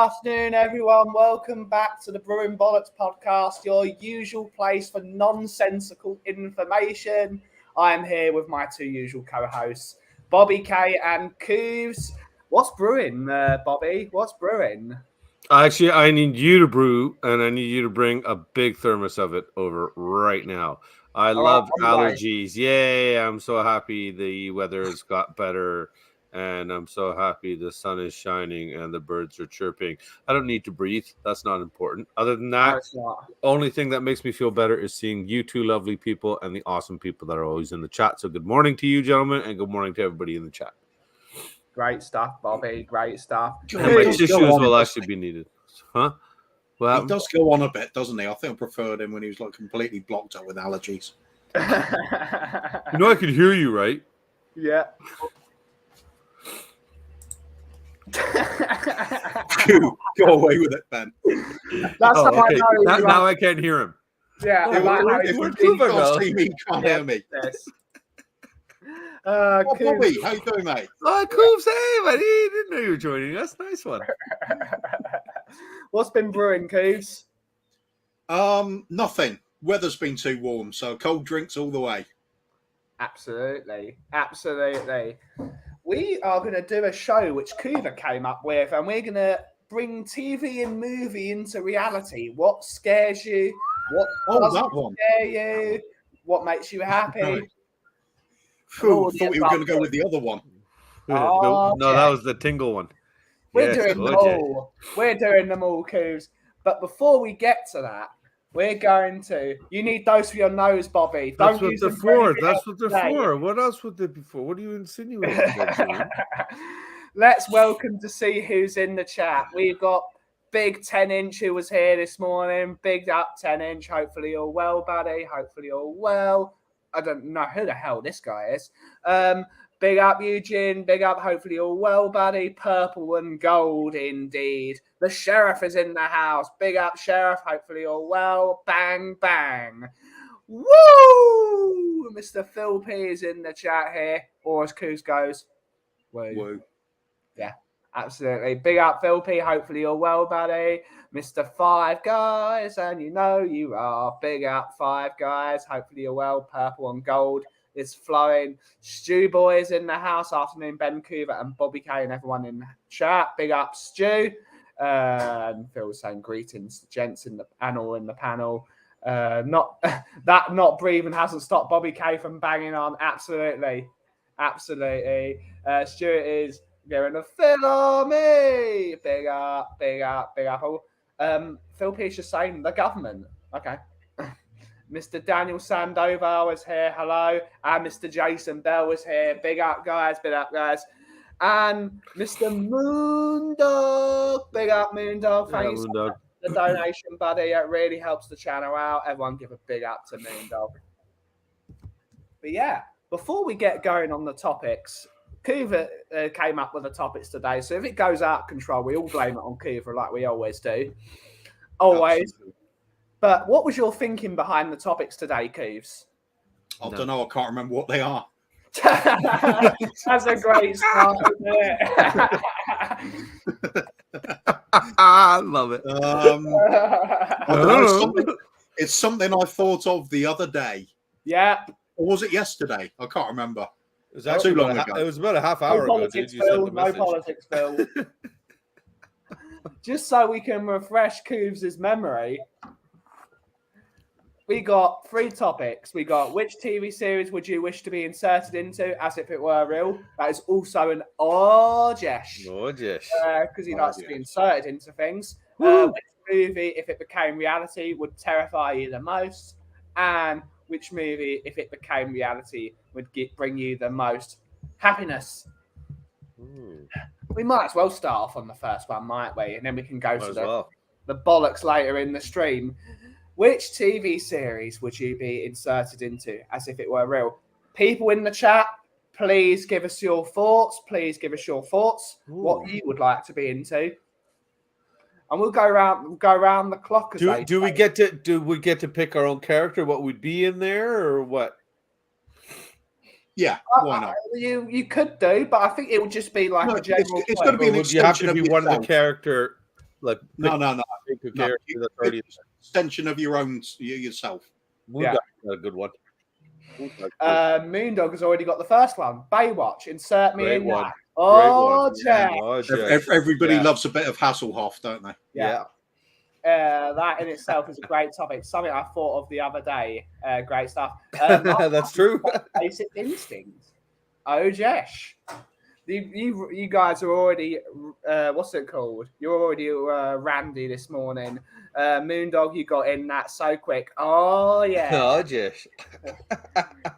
afternoon, everyone. Welcome back to the Brewing Bollocks podcast, your usual place for nonsensical information. I am here with my two usual co-hosts, Bobby K and Koovs. What's brewing, Bobby? What's brewing? Actually, I need you to brew, and I need you to bring a big thermos of it over right now. I love allergies. Yay, I'm so happy the weather has got better, and I'm so happy the sun is shining and the birds are chirping. I don't need to breathe. That's not important. Other than that, only thing that makes me feel better is seeing you two lovely people and the awesome people that are always in the chat. So good morning to you, gentlemen, and good morning to everybody in the chat. Great stuff, Bobby. Great stuff. And my tissues will actually be needed. Huh? Well, he does go on a bit, doesn't he? I think I preferred him when he was like completely blocked up with allergies. You know I could hear you, right? Yeah. Go away with it, Ben. That's how okay. I know. Now I can't hear him. Yeah. If you can't see me, you can't hear me. Yes. Bobby, how you doing, mate? Oh, Koovs, hey, buddy. Didn't know you were joining us. Nice one. What's been brewing, Koovs? Nothing. Weather's been too warm, so cold drinks all the way. Absolutely. We are going to do a show which Kuva came up with, and we're going to bring TV and movie into reality. What scares you? What doesn't scare you? What makes you happy? Thought you were going to go with the other one. No, that was the tingle one. We're doing them all. We're doing them all, Koovs. But before we get to that, we're going to. You need those for your nose, Bobby. That's what they're for. That's what they're for. What else would they be for? What are you insinuating? Let's welcome to see who's in the chat. We've got Big 10-inch who was here this morning. Big up 10-inch. Hopefully you're well, buddy. Hopefully you're well. I don't know who the hell this guy is. Big up, Eugene. Big up. Hopefully you're well, buddy. Purple and gold, indeed. The sheriff is in the house. Big up, sheriff. Hopefully you're well. Bang, bang. Woo! Mr. Phil P is in the chat here. Or as Koos goes. Woo. Yeah, absolutely. Big up, Phil P. Hopefully you're well, buddy. Mr. Five Guys, and you know you are. Big up, Five Guys. Hopefully you're well. Purple and gold is flowing. Stu Boys in the house. Afternoon, Ben Coover and Bobby K and everyone in the chat. Big up, Stu. And Phil saying greetings to gents in the panel. Not breathing hasn't stopped Bobby K from banging on. Absolutely. Stuart is going to fill on me. Big up. Phil P is just saying the government. Okay. Mr. Daniel Sandoval was here. Hello. And Mr. Jason Bell was here. Big up, guys. And Mr. Moondog. Big up, Moondog. Thanks for the donation, buddy. It really helps the channel out. Everyone give a big up to Moondog. But yeah, before we get going on the topics, Kuva came up with the topics today. So if it goes out of control, we all blame it on Kuva like we always do. Always. Absolutely. But what was your thinking behind the topics today, Koovs? I don't know. I can't remember what they are. That's a great start, isn't it? I love it. I don't know. It's something I thought of the other day. Yeah. Or was it yesterday? I can't remember. It was actually too long ago. It was about a half hour ago. No politics, Phil. Just so we can refresh Koovs' memory, we got 3 topics. We got which TV series would you wish to be inserted into as if it were real? That is also an Jesh. Because he likes to be inserted into things. Which movie, if it became reality, would terrify you the most? And which movie, if it became reality, would bring you the most happiness? We might as well start off on the first one, might we? And then we can go to the bollocks later in the stream. Which TV series would you be inserted into as if it were real? People in the chat, please give us your thoughts. What you would like to be into. And we'll go around the clock. Do we get to pick our own character? What would be in there, or what? Yeah, why not? You could do, but I think it would just be like a general. It's going to be an extension. You have to be one of the character. Like no. Pick a character that's already extension of your own yourself. Moondog's a good one. Moondog has already got the first one. Baywatch. Insert me in one. that. Oh, yeah. Everybody loves a bit of Hasselhoff, don't they? Yeah. That in itself is a great topic. Something I thought of the other day. Great stuff. That's true. Basic Instinct. Oh, Jesh. You guys are already, what's it called? You're already Randy this morning. Moondog, you got in that so quick. Oh, yeah. Oh, Jesh.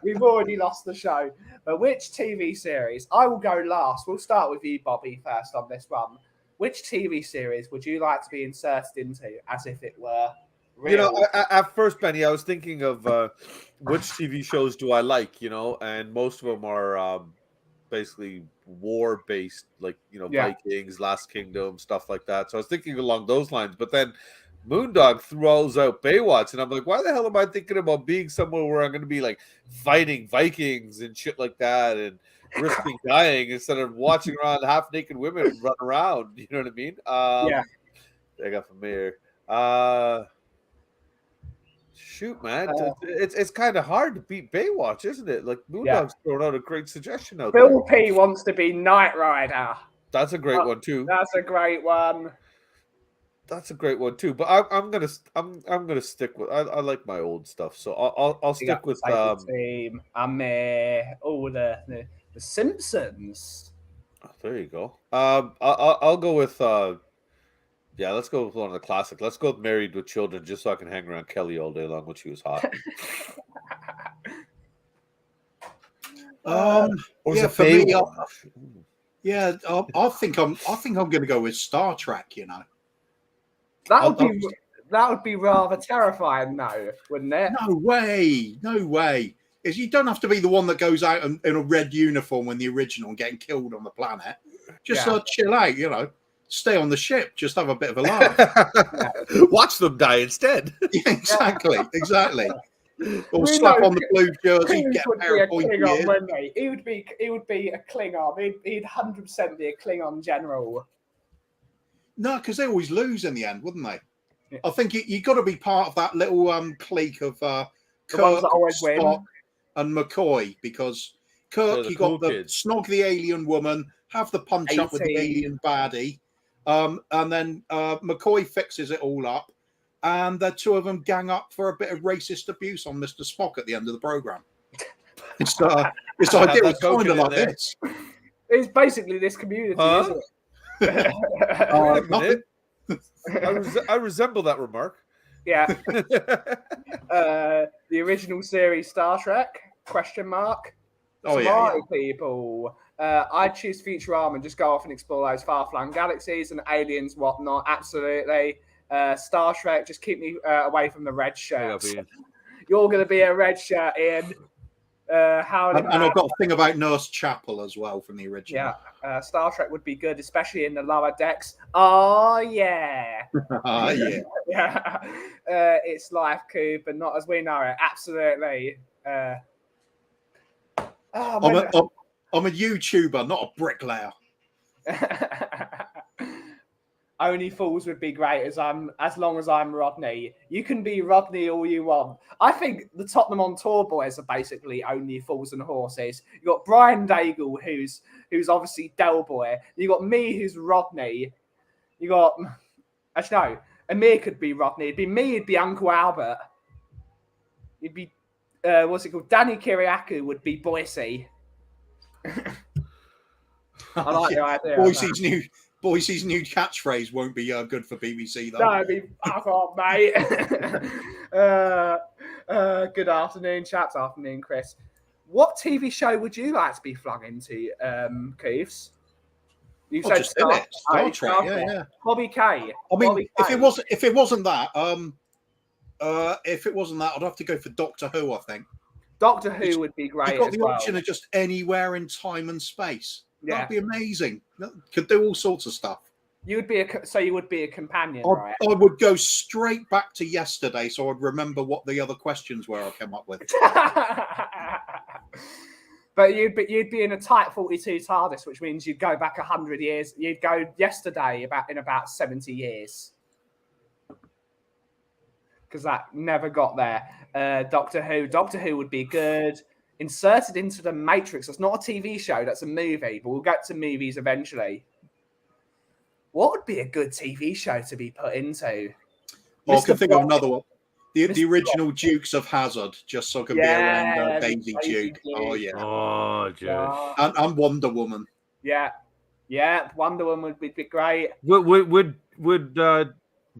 We've already lost the show. But which TV series? I will go last. We'll start with you, Bobby, first on this one. Which TV series would you like to be inserted into as if it were real? You know, at first, Benny, I was thinking of which TV shows do I like, and most of them are basically war-based, like, Vikings, Last Kingdom, stuff like that. So I was thinking along those lines. But then Moondog throws out Baywatch, and I'm like, why the hell am I thinking about being somewhere where I'm going to be, like, fighting Vikings and shit like that and risking dying instead of watching around half-naked women run around? You know what I mean? I got familiar. Shoot, man. It's kind of hard to beat Baywatch, isn't it? Like, Moondog's throwing out a great suggestion out there. Bill P wants to be Knight Rider. That's a great one, too. That's a great one. That's a great one too, but I'm gonna stick with. I like my old stuff, so I'll stick with Team. The Simpsons. Oh, there you go. I'll go with let's go with one of the classic. Let's go with Married with Children, just so I can hang around Kelly all day long when she was hot. For me, I think I'm going to go with Star Trek. That would be rather terrifying, though, wouldn't it? No way. Is you don't have to be the one that goes out in a red uniform when the original and getting killed on the planet. Just chill out, stay on the ship, just have a bit of a laugh. Watch them die instead. Yeah, exactly. Or slap on the blue jersey, get a pair of pointy ears. He would be a Klingon. He'd 100% be a Klingon general. No, because they always lose in the end, wouldn't they? Yeah. I think you got to be part of that little clique of Kirk, Spock, and McCoy, because Kirk, you got the snog the alien woman, have the punch up with the alien baddie, and then McCoy fixes it all up, and the two of them gang up for a bit of racist abuse on Mr. Spock at the end of the program. It's ideal, kind of like this. It's basically this community, isn't it? I resemble that remark. Yeah. The original series Star Trek? ? People. I'd choose Futurama and just go off and explore those far-flung galaxies and aliens, whatnot. Absolutely. Star Trek, just keep me away from the red shirts. You're going to be a red shirt, Ian. And I've got a thing about Nurse Chapel as well from the original. Yeah, Star Trek would be good, especially in the lower decks. Oh, yeah. Yeah. It's life, Coop, but not as we know it. Absolutely. I'm a YouTuber, not a bricklayer. Only Fools would be great as long as I'm Rodney. You can be Rodney all you want. I think the TottenhamOnTour boys are basically Only Fools and Horses. You got Brian Daigle, who's obviously Del Boy. You got me, who's Rodney. You got actually no, Amir could be Rodney. It'd be me. It'd be Uncle Albert. It'd be what's it called? Danny Kiriakou would be Boise. I like the idea. Boise's new catchphrase won't be good for BBC, though. No, it'd be fuck off, mate. Good afternoon, chaps. Afternoon, Chris. What TV show would you like to be flung into, Koovs? You said Star Trek. Yeah. Bobby K. I mean, if it wasn't that, I'd have to go for Doctor Who. I think Doctor Who would be great. You've got the option of just anywhere in time and space. Yeah. That'd be amazing. Could do all sorts of stuff. You would be a companion, right? I would go straight back to yesterday, so I'd remember what the other questions were I came up with. But you'd be in a Type 42 TARDIS, which means you'd go back 100 years. You'd go yesterday in about 70 years. Because that never got there. Doctor Who would be good. Inserted into the Matrix. That's not a TV show. That's a movie. But we'll get to movies eventually. What would be a good TV show to be put into? I can think of another one. The original Dukes of Hazzard, just so I can be around Daisy Duke. Oh, yeah. Oh, Josh. And Wonder Woman. Yeah. Yeah, Wonder Woman would be great. Would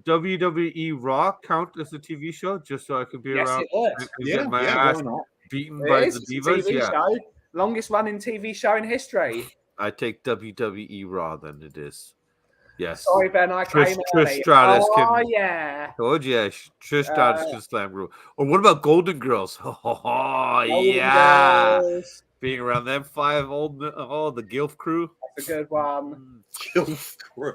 WWE Raw count as a TV show, just so I could be around? It would. And get my ass beaten by the divas? TV show. Longest running TV show in history. I take WWE Raw, then it is. Yes. Sorry, Ben, I came Trish Stratus yeah. Oh, yeah. Trish Stratus can slam rule. Or what about Golden Girls? Oh, yeah. Girls. Being around them five the Gilf crew. That's a good one. Gilf crew.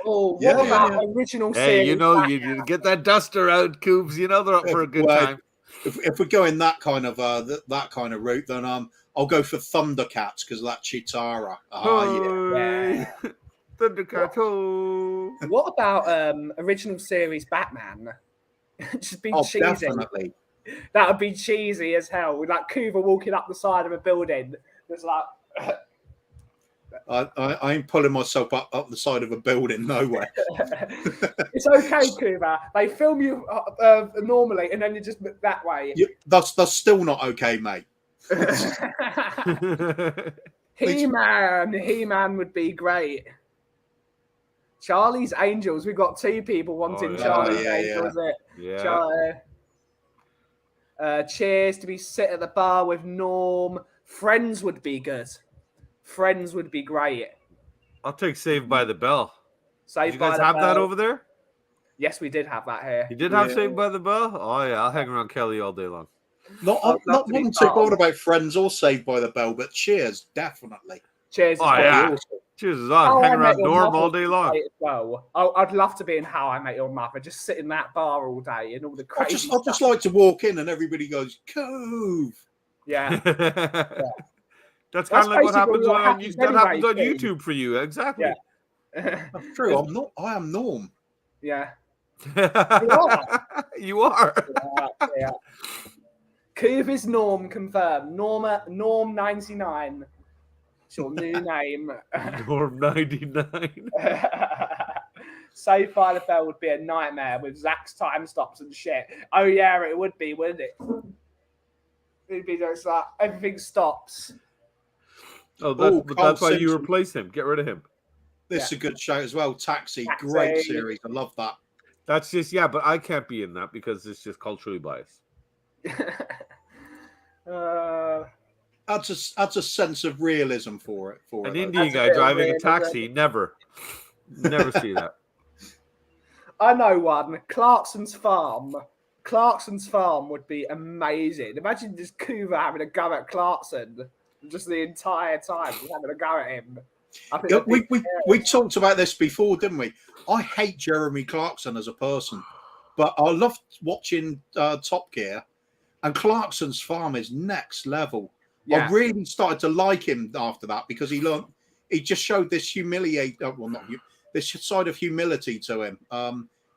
Oh, what about original series? Hey, you get that duster out, Koovs. You know they're up for a good time. If we're going that kind of route, then I'll go for Thundercats because of that Chitara. Yeah. Thundercats. What about original series Batman? Just be cheesy. Definitely. That would be cheesy as hell. With like Coover walking up the side of a building. It's like I ain't pulling myself up the side of a building, no way. It's okay, Coover. They film you normally, and then you just look that way. That's still not okay, mate. He-Man would be great. Charlie's Angels. We've got two people wanting Charlie's Angels. Yeah. Cheers to be sit at the bar with Norm. Friends would be good. Friends would be great. I'll take Saved by the Bell. Did you guys have that over there? Yes, we did have that here. You did have Saved by the Bell? Oh, yeah. I'll hang around Kelly all day long. Not one too bothered about Friends or Saved by the Bell, but Cheers, definitely. Cheers. Awesome. Cheers is on. Hang around Norm all day long. Well, I'd love to be in How I Met Your Mother, just sit in that bar all day and all the crazy I just like to walk in and everybody goes, Koov. Yeah. That's kind of like what happens on YouTube for you. Exactly. Yeah. That's true. I am Norm. Yeah. You are. Yeah. Koov is Norm confirmed. Norm 99. It's your new name. Norm 99. Saved by the Bell would be a nightmare with Zach's time stops and shit. Oh yeah, it would be, wouldn't it? It'd be just like everything stops. Oh, that's why you replace him. Get rid of him. This is a good show as well. Taxi, great series. I love that. That's just but I can't be in that because it's just culturally biased. Adds a sense of realism for it. An Indian guy driving a taxi, never see that. I know one. Clarkson's Farm. Clarkson's Farm would be amazing. Imagine just Coover having a go at Clarkson just the entire time, just having a go at him. We talked about this before, didn't we? I hate Jeremy Clarkson as a person, but I loved watching Top Gear, and Clarkson's Farm is next level. Yeah. I really started to like him after that because he just showed this this side of humility to him.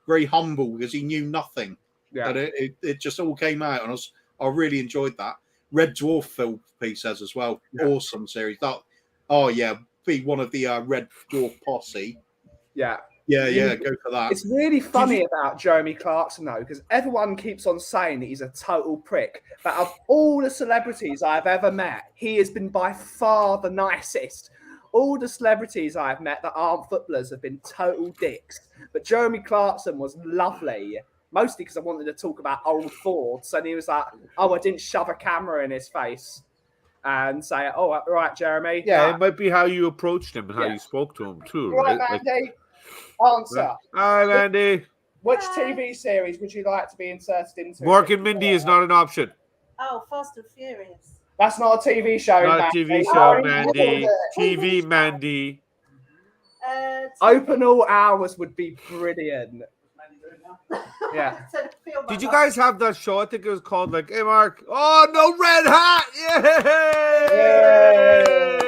Very humble because he knew nothing. Yeah. But it just all came out, and I really enjoyed that. Red Dwarf film piece as well. Yeah. Awesome series. Be one of the Red Dwarf posse. Yeah. Yeah, go for that. It's really funny about Jeremy Clarkson, though, because everyone keeps on saying that he's a total prick. But of all the celebrities I've ever met, he has been by far the nicest. All the celebrities I've met that aren't footballers have been total dicks. But Jeremy Clarkson was lovely, mostly because I wanted to talk about old Fords. And he was like, I didn't shove a camera in his face and say, oh, right, Jeremy. Yeah, it might be how you approached him and how you spoke to him, too. Right, Mandy. Answer. Hi, Mandy. Which TV series would you like to be inserted into? Mork and Mindy is not an option. Oh, Fast and Furious. That's not a TV show, Not a TV show, Mandy. TV, Mandy. Open All Hours would be brilliant. Yeah. Did you guys have that show? I think it was called like, hey Mark, oh no, red hat! Yay!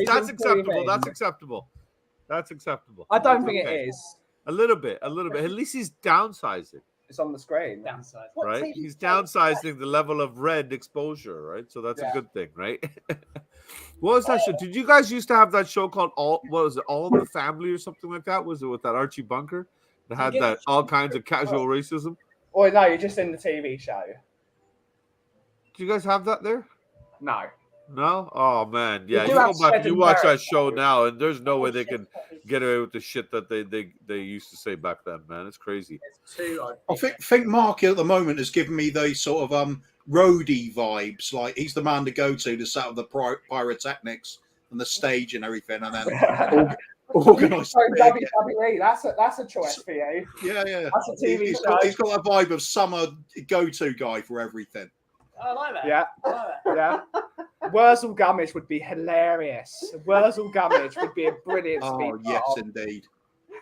That's acceptable. That's acceptable. That's acceptable. I don't think it is. A little bit. At least he's downsizing. It's on the screen. Downside. Right? He's downsizing the level of red exposure, right? So that's a good thing, right? What was that show? Did you guys used to have that show called All in the Family or something like that? Was it with that Archie Bunker? That had that all kinds of casual racism? Oh no, you're just in the TV show. Do you guys have that there? No. No? Oh man, yeah. You go back and you watch that show now, and there's no way they can get away with the shit that they used to say back then, man. It's crazy. It's too I think Mark at the moment has given me those sort of roadie vibes. Like he's the man to go to set up the pyrotechnics and the stage and everything, and then organise. WWE. That's a choice for you. Yeah. That's a TV show. He's got that vibe of summer go-to guy for everything. I like that. Yeah. I like that. Yeah. Wurzel Gummidge would be hilarious. Wurzel Gummidge would be a brilliant speaker. Oh, yes, indeed.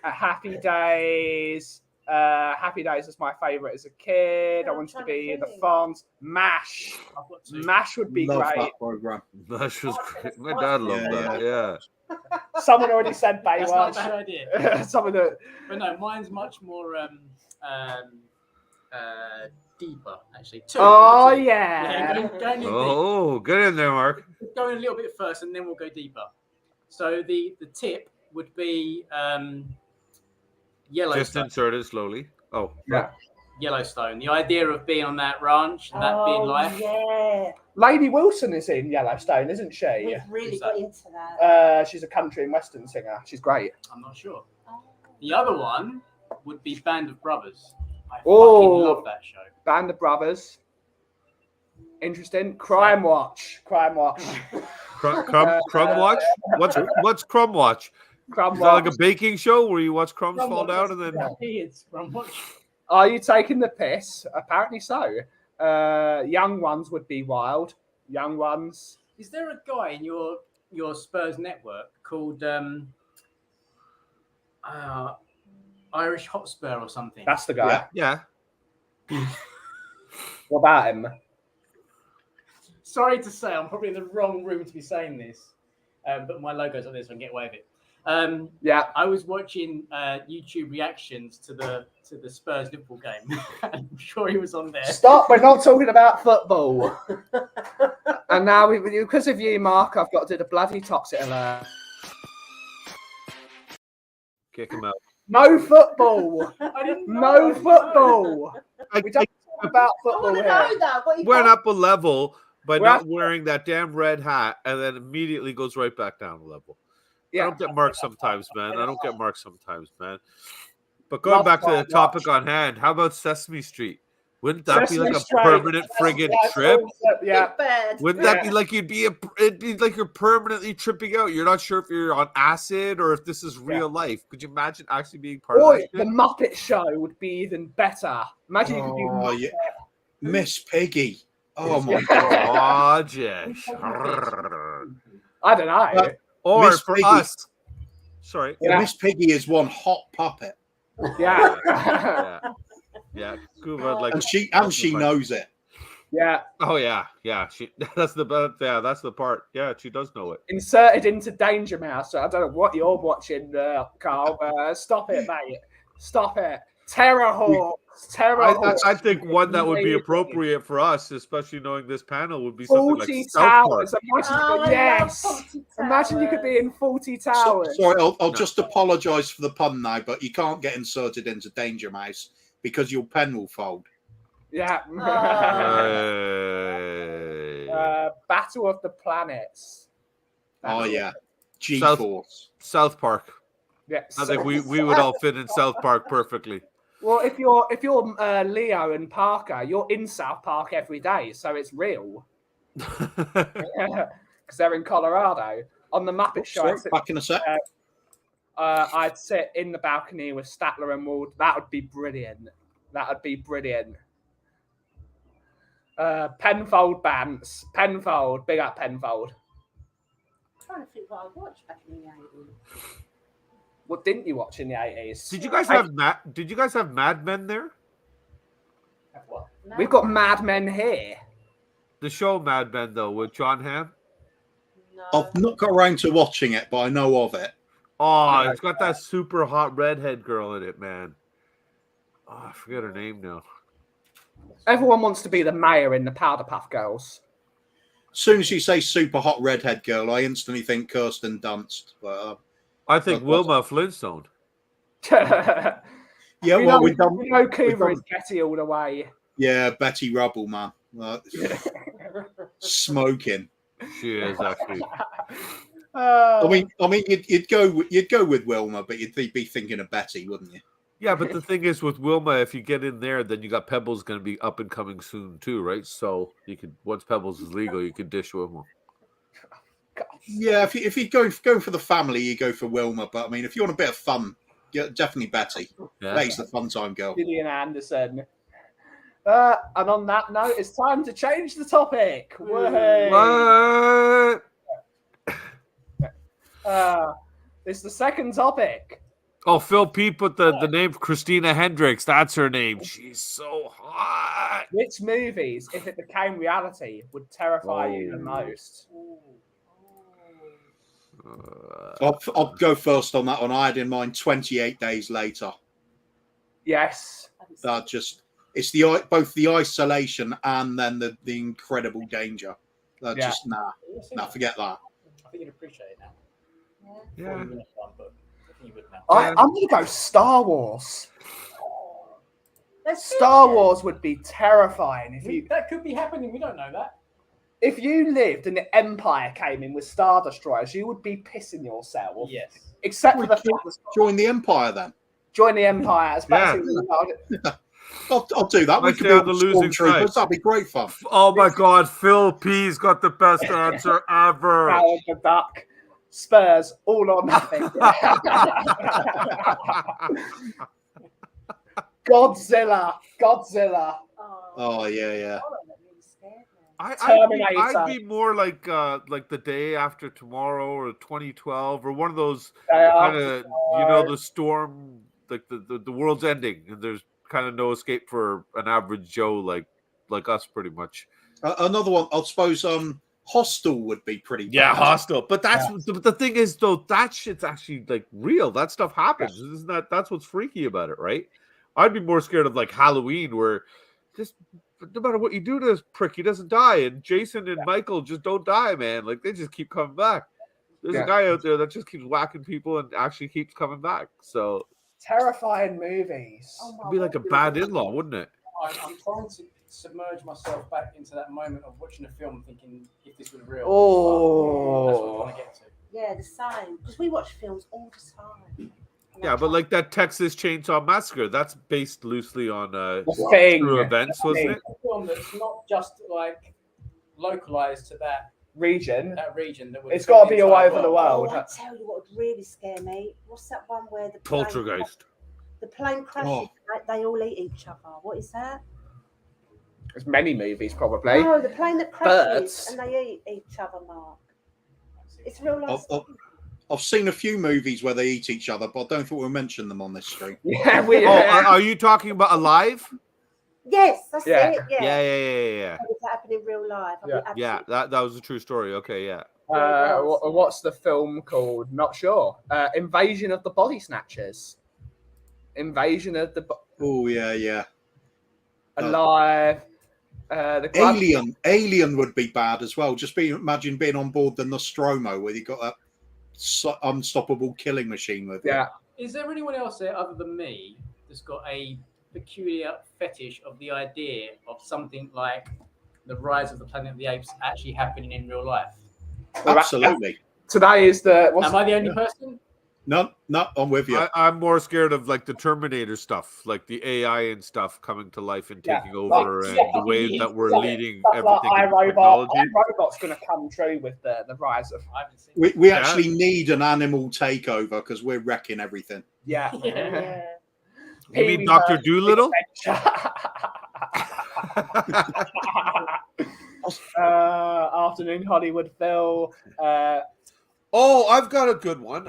Happy Days. Happy Days was my favourite as a kid. I wanted to be the Fonz. MASH. MASH would be Love great. that program. MASH was great. My dad loved that. Yeah. Someone already said Baywatch. That's not a bad idea. Some of the. But no, mine's much more deeper, actually. Oh, two. yeah. Going in deep. Get in there, Mark. Going a little bit first, and then we'll go deeper. So the tip would be Yellowstone. Just insert it slowly. Oh, yeah. Yellowstone. The idea of being on that ranch and that being life. Yeah. Lady Wilson is in Yellowstone, isn't she? We've really got into that. She's a country and western singer. She's great. I'm not sure. The other one would be Band of Brothers. I fucking love that show. Band of Brothers. Interesting. Crime Watch. Crumb Watch? What's Crumb Watch? Crumb Is Watch. that like a baking show where you watch crumbs fall down and then? It's Crumb Watch. Are you taking the piss? Apparently so. Young Ones would be wild. Young Ones. Is there a guy in your Spurs network called Irish Hotspur or something? That's the guy. Yeah. What about him? Sorry to say, I'm probably in the wrong room to be saying this, but my logo's on this, so I can get away with it. Yeah, I was watching YouTube reactions to the Spurs Liverpool game. I'm sure he was on there. Stop! We're not talking about football. And now, because of you, Mark, I've got to do the bloody toxic alert. Kick him out. No football. I didn't know. No football. We don't talk about I football want to here. know that. What you Went got? up a level by We're not up- wearing that damn red hat, and then immediately goes right back down a level. I don't get marked sometimes, man. But going back to the topic on hand, how about Sesame Street? Wouldn't that be like a permanent friggin' trip? Yeah. Wouldn't that be like it'd be like you're permanently tripping out? You're not sure if you're on acid or if this is real life. Could you imagine actually being part of that? The Muppet Show would be even better. Imagine you could do Muppet. Yeah. Miss Piggy. Oh my Oh, god. Jesh. I don't know. Or Miss for Piggy. us. Sorry. Yeah, Miss Piggy is one hot puppet. Yeah. Yeah. Kuva, like, And she knows it. Yeah. oh yeah. That's the part. Yeah, she does know it. Inserted into Danger Mouse. I don't know what you're watching, Carl. Stop it, mate. Stop it. Terrorhawks. I think one that would be appropriate for us, especially knowing this panel, would be something like 40 South Park. Towers. Yes. Imagine you could be in 40 Towers. Sorry, I'll just apologise for the pun now, but you can't get inserted into Danger Mouse because your pen will fold. Yeah. Battle of the Planets. Oh yeah, G-Force. South Park. Yes. I think we would all fit in South Park perfectly. Well, if you're Leo and Parker, you're in South Park every day, so it's real. Because they're in Colorado. On the Muppet Show, Back in a sec. I'd sit in the balcony with Statler and Ward. That would be brilliant. Penfold Bants. Penfold. Big up Penfold. I'm trying to think what I watched back in the 80s. What didn't you watch in the 80s? Did you guys have Mad Men there? What? We've got Mad Men here. The show Mad Men though with John Hamm. No. I've not got around to watching it, but I know of it. Oh, it's got that super hot redhead girl in it, man. Oh, I forget her name now. Everyone wants to be the mayor in the Powder Puff Girls. As soon as you say super hot redhead girl, I instantly think Kirsten Dunst. But, I think Wilma Flintstone. yeah, we well, know Coover is Betty all the way. Yeah, Betty Rubble, man. Smoking. She is actually. I mean, you'd go with Wilma, but you'd be thinking of Betty, wouldn't you? Yeah, but the thing is with Wilma, if you get in there, then you got Pebbles going to be up and coming soon too, right? So you could, once Pebbles is legal, you could dish Wilma. Yeah, if you go for the family, you go for Wilma. But I mean, if you want a bit of fun, yeah, definitely Betty. Yeah. Betty's the fun time girl. Gillian Anderson. And on that note, it's time to change the topic. What? It's the second topic. Oh, Phil P put the name Christina Hendricks. That's her name. She's so hot. Which movies, if it became reality, would terrify you the most? I'll go first on that one. I had in mind 28 Days Later. Yes. It's both the isolation and then the incredible danger. Just forget that. I think you'd appreciate it now. Yeah. You wouldn't have done, but I think you would now. I'm going to go Star Wars. Star Wars would be terrifying if you. That could be happening. We don't know that. If you lived and the Empire came in with Star Destroyers, you would be pissing yourself. Yes. Except for the fact that Join the Empire then. join the Empire. Especially I'll do that. We could be the losing troopers. That'd be great fun. Oh my God, Phil P's got the best answer ever. Howard the Duck. Spurs, all or nothing. Godzilla. Oh yeah. I'd be more like the Day After Tomorrow or 2012 or one of those kind of the storm, like the world's ending and there's kind of no escape for an average Joe like us pretty much. Another one, I suppose. Hostel would be pretty bad. Yeah, Hostel. But but the thing is though, that shit's actually like real. That stuff happens. Yeah. Isn't that's what's freaky about it, right? I'd be more scared of like Halloween where just no matter what you do to this prick, he doesn't die. And Jason and Michael just don't die, man. Like they just keep coming back. There's a guy out there that just keeps whacking people and actually keeps coming back. So terrifying movies. It'd be like a bad in-law, wouldn't it? I'm trying to submerge myself back into that moment of watching a film thinking if this was real. Oh. That's what I want to get to. Yeah, the same. Because we watch films all the time. Yeah, but like that Texas Chainsaw Massacre, that's based loosely on true events, wasn't it? A film that's not just like localized to that region. It's got to be all over the world. Oh, I tell you what would really scare me. What's that one where the Poltergeist? The plane crashes. Like they all eat each other. What is that? There's many movies, probably. No, the plane that crashes and they eat each other, Mark. It's real life. I've seen a few movies where they eat each other, but I don't think we'll mention them on this stream. Yeah, are you talking about Alive? Yes, that's it. Yeah. It's happened in real life. Yeah, that was a true story. Okay, yeah. What's the film called? Not sure. Invasion of the Body Snatchers. Invasion of the. Oh yeah. Alive. Alien would be bad as well. Just imagine being on board the Nostromo where you got that unstoppable killing machine with you. Yeah. Is there anyone else there other than me that's got a peculiar fetish of the idea of something like the Rise of the Planet of the Apes actually happening in real life? Absolutely. Today is the. Am I the only person? No, I'm with you. I'm more scared of like the Terminator stuff, like the AI and stuff coming to life and taking over, and the way that we're leading everything. iRobot's going to come true with the rise of. We actually need an animal takeover because we're wrecking everything. Yeah. You mean Dr. Dolittle? Afternoon Hollywood, Phil. Oh, I've got a good one.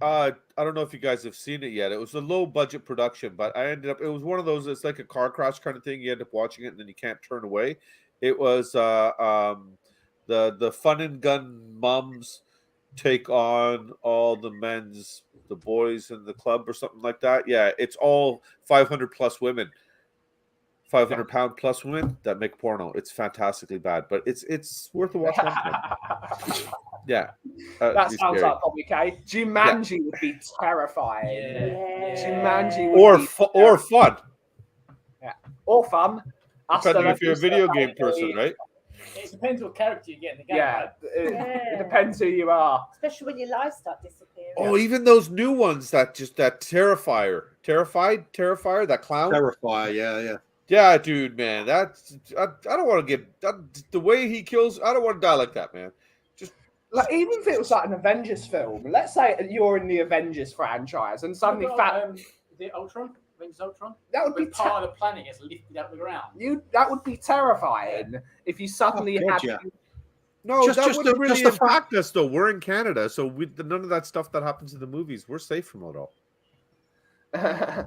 I don't know if you guys have seen it yet. It was a low budget production, but it was one of those, it's like a car crash kind of thing. You end up watching it and then you can't turn away. It was the fun and gun moms take on all the boys in the club or something like that. Yeah, it's all 500 plus women. 500-pound plus women that make porno. It's fantastically bad, but it's worth a watch. Yeah, that sounds like Bobby K. Jumanji would be terrifying. Yeah. Jumanji or fun. Yeah, or fun. Depending if you're a video game person, right? It depends what character you get in the game. Yeah, it depends who you are. Especially when your lives start disappearing. Oh, even those new ones that Terrifier, that clown. Terrifier, yeah. Yeah, dude, man, I don't want to get the way he kills. I don't want to die like that, man. Just like, even if it was like an Avengers film, let's say you're in the Avengers franchise and suddenly the Ultron, Avengers Ultron. That would be part of the planet gets lifted out of the ground. That would be terrifying if you suddenly had. Yeah. No, that wouldn't really impact us though. We're in Canada, so none of that stuff that happens in the movies. We're safe from it all. The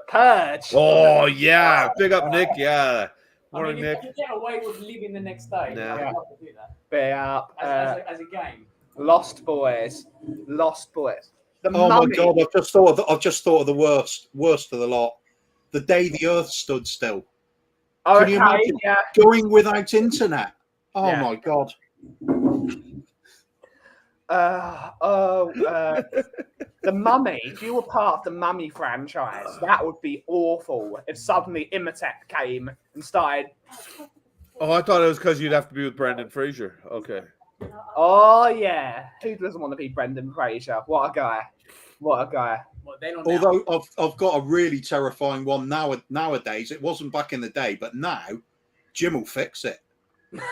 Purge. Oh yeah, big up Nick. Yeah, morning, Nick. You get away with living the next day. Yeah. I'd love to do that. Big up as a game. Lost Boys. My God! I've just thought of the worst of the lot. The day the Earth stood still. Can you imagine going without internet? Oh my God! The Mummy. If you were part of the Mummy franchise, that would be awful. If suddenly Imhotep came and started. Oh, I thought it was because you'd have to be with Brendan Fraser. Okay. Oh yeah, who doesn't want to be Brendan Fraser? What a guy! Although I've got a really terrifying one nowadays. It wasn't back in the day, but now Jim will fix it. What's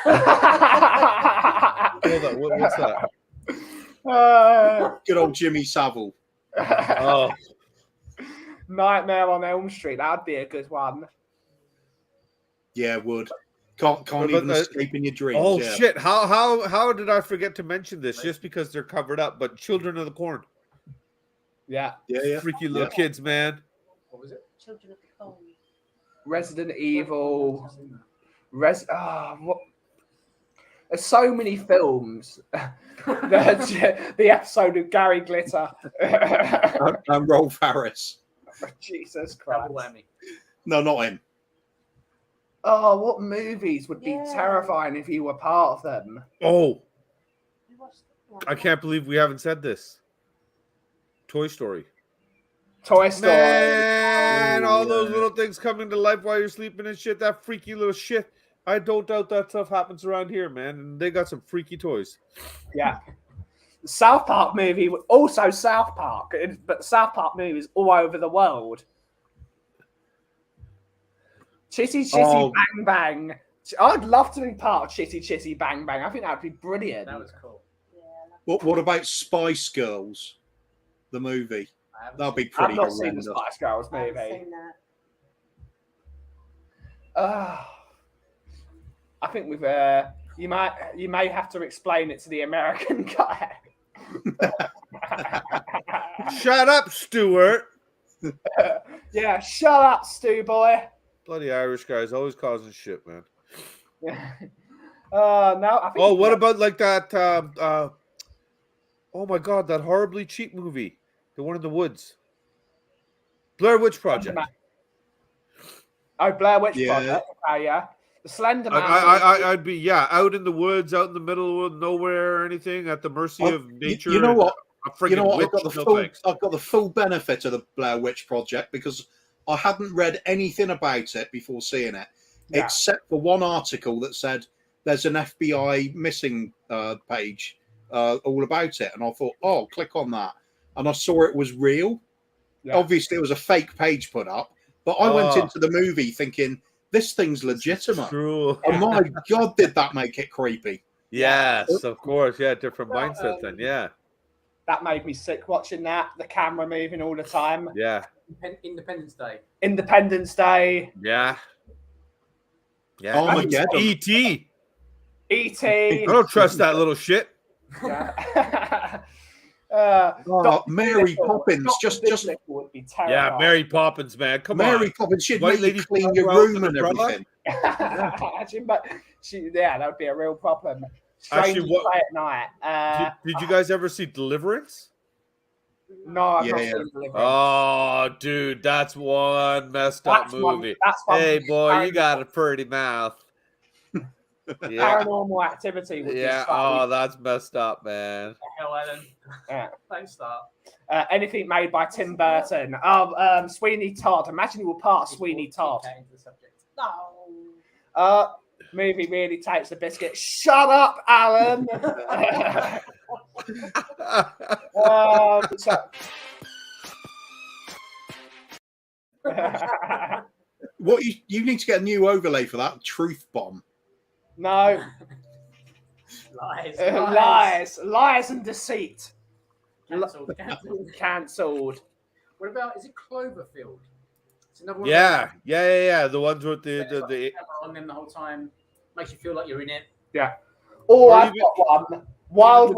that? Good old Jimmy Savile. Oh, Nightmare on Elm Street. That'd be a good one. Yeah, it would. Can't even escape in your dreams. Oh shit! How did I forget to mention this? Just because they're covered up, but Children of the Corn. Yeah. Freaky little kids, man. What was it? Children of the Corn. Resident Evil. What? There's so many films. the episode of Gary Glitter. And Rolf Harris. Jesus Christ. No, not him. Oh, what movies would be terrifying if you were part of them? Oh, I can't believe we haven't said this. Toy Story. Man, all those little things coming to life while you're sleeping and shit. That freaky little shit. I don't doubt that stuff happens around here, man. And they got some freaky toys. Yeah. The South Park movie, also South Park, but South Park movies all over the world. Chitty Chitty Bang Bang. I'd love to be part of Chitty Chitty Bang Bang. I think that would be brilliant. That was cool. What about Spice Girls, the movie? That'd be pretty. I've not seen the Spice Girls movie. I haven't seen that. I think we've. You may have to explain it to the American guy. Shut up, Stuart. Yeah, shut up, Stu boy. Bloody Irish guys always causing shit, man. Yeah. No, I think. What about like that? Oh my God, that horribly cheap movie, the one in the woods. Blair Witch Project. Blair Witch Project. Yeah. The Slender Man. I'd be out in the woods, out in the middle of nowhere or anything, at the mercy of nature. You know what? I've got the full benefit of the Blair Witch Project because I hadn't read anything about it before seeing it, except for one article that said there's an FBI missing page all about it, and I thought, click on that, and I saw it was real. Yeah. Obviously, it was a fake page put up, but I went into the movie thinking, this thing's legitimate. True. Oh my God, did that make it creepy? Yes, of course. Yeah, different mindset then. Yeah. That made me sick watching that. The camera moving all the time. Yeah. Independence Day. Yeah. Yeah. Armageddon. E.T. I don't trust that little shit. Yeah. Mary Poppins, just would be terrifying. Yeah, Mary Poppins, man. Come on. Mary Poppins, she'd make you clean your room and everything. That would be a real problem. Actually, Play at night. Did you guys ever see Deliverance? No, I've not seen Deliverance. Oh, dude, that's one messed up movie. Hey, boy, you got a pretty mouth. Paranormal Activity would be that's messed up, man. Hell, Ellen. Yeah. Don't start. Anything made by Tim Burton. Sweeney Todd. Imagine you were part of Sweeney Todd. No. Movie really takes the biscuit. Shut up, Alan. What you need to get a new overlay for that truth bomb. No. Lies and deceit. Cancelled. What about, is it Cloverfield? It's another one. Yeah. The ones with the on them the whole time. Makes you feel like you're in it. Yeah. Oh, I've got one. Wild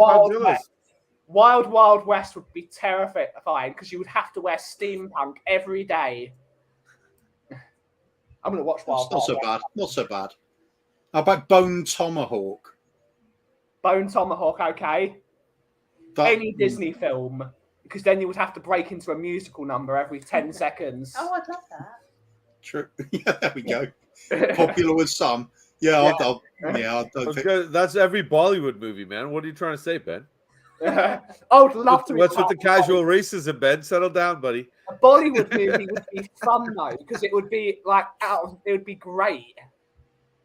Wild West would be terrifying because you would have to wear steampunk every day. I'm going to watch Wild Wild West. Not so bad. How about Bone Tomahawk? Bone Tomahawk, okay. Any Disney film, because then you would have to break into a musical number every 10 seconds. Oh, I'd love that. True. Yeah, there we go. Popular with some. Yeah, I don't think... That's every Bollywood movie, man. What are you trying to say, Ben? I would love to. What's with the casual racism, Ben? Settle down, buddy. A Bollywood movie would be fun though, because it would be it would be great.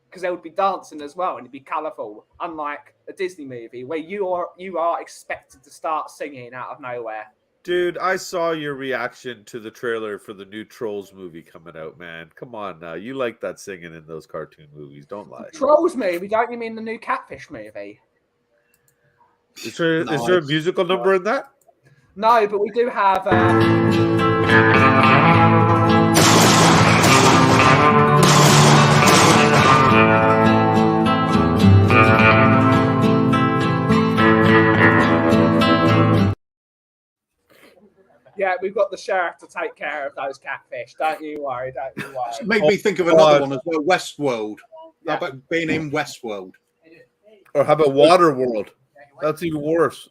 Because they would be dancing as well, and it'd be colourful, unlike a Disney movie where you are expected to start singing out of nowhere. Dude, I saw your reaction to the trailer for the new Trolls movie coming out, man. Come on now, you like that singing in those cartoon movies? Don't lie. Trolls movie? Don't you mean the new Catfish movie? Is there a musical number in that? No, but we do have. Yeah, we've got the sheriff to take care of those catfish. Don't you worry. It made me think of another one as well, Westworld. Yeah. How about being in Westworld? Or how about Waterworld? That's even worse.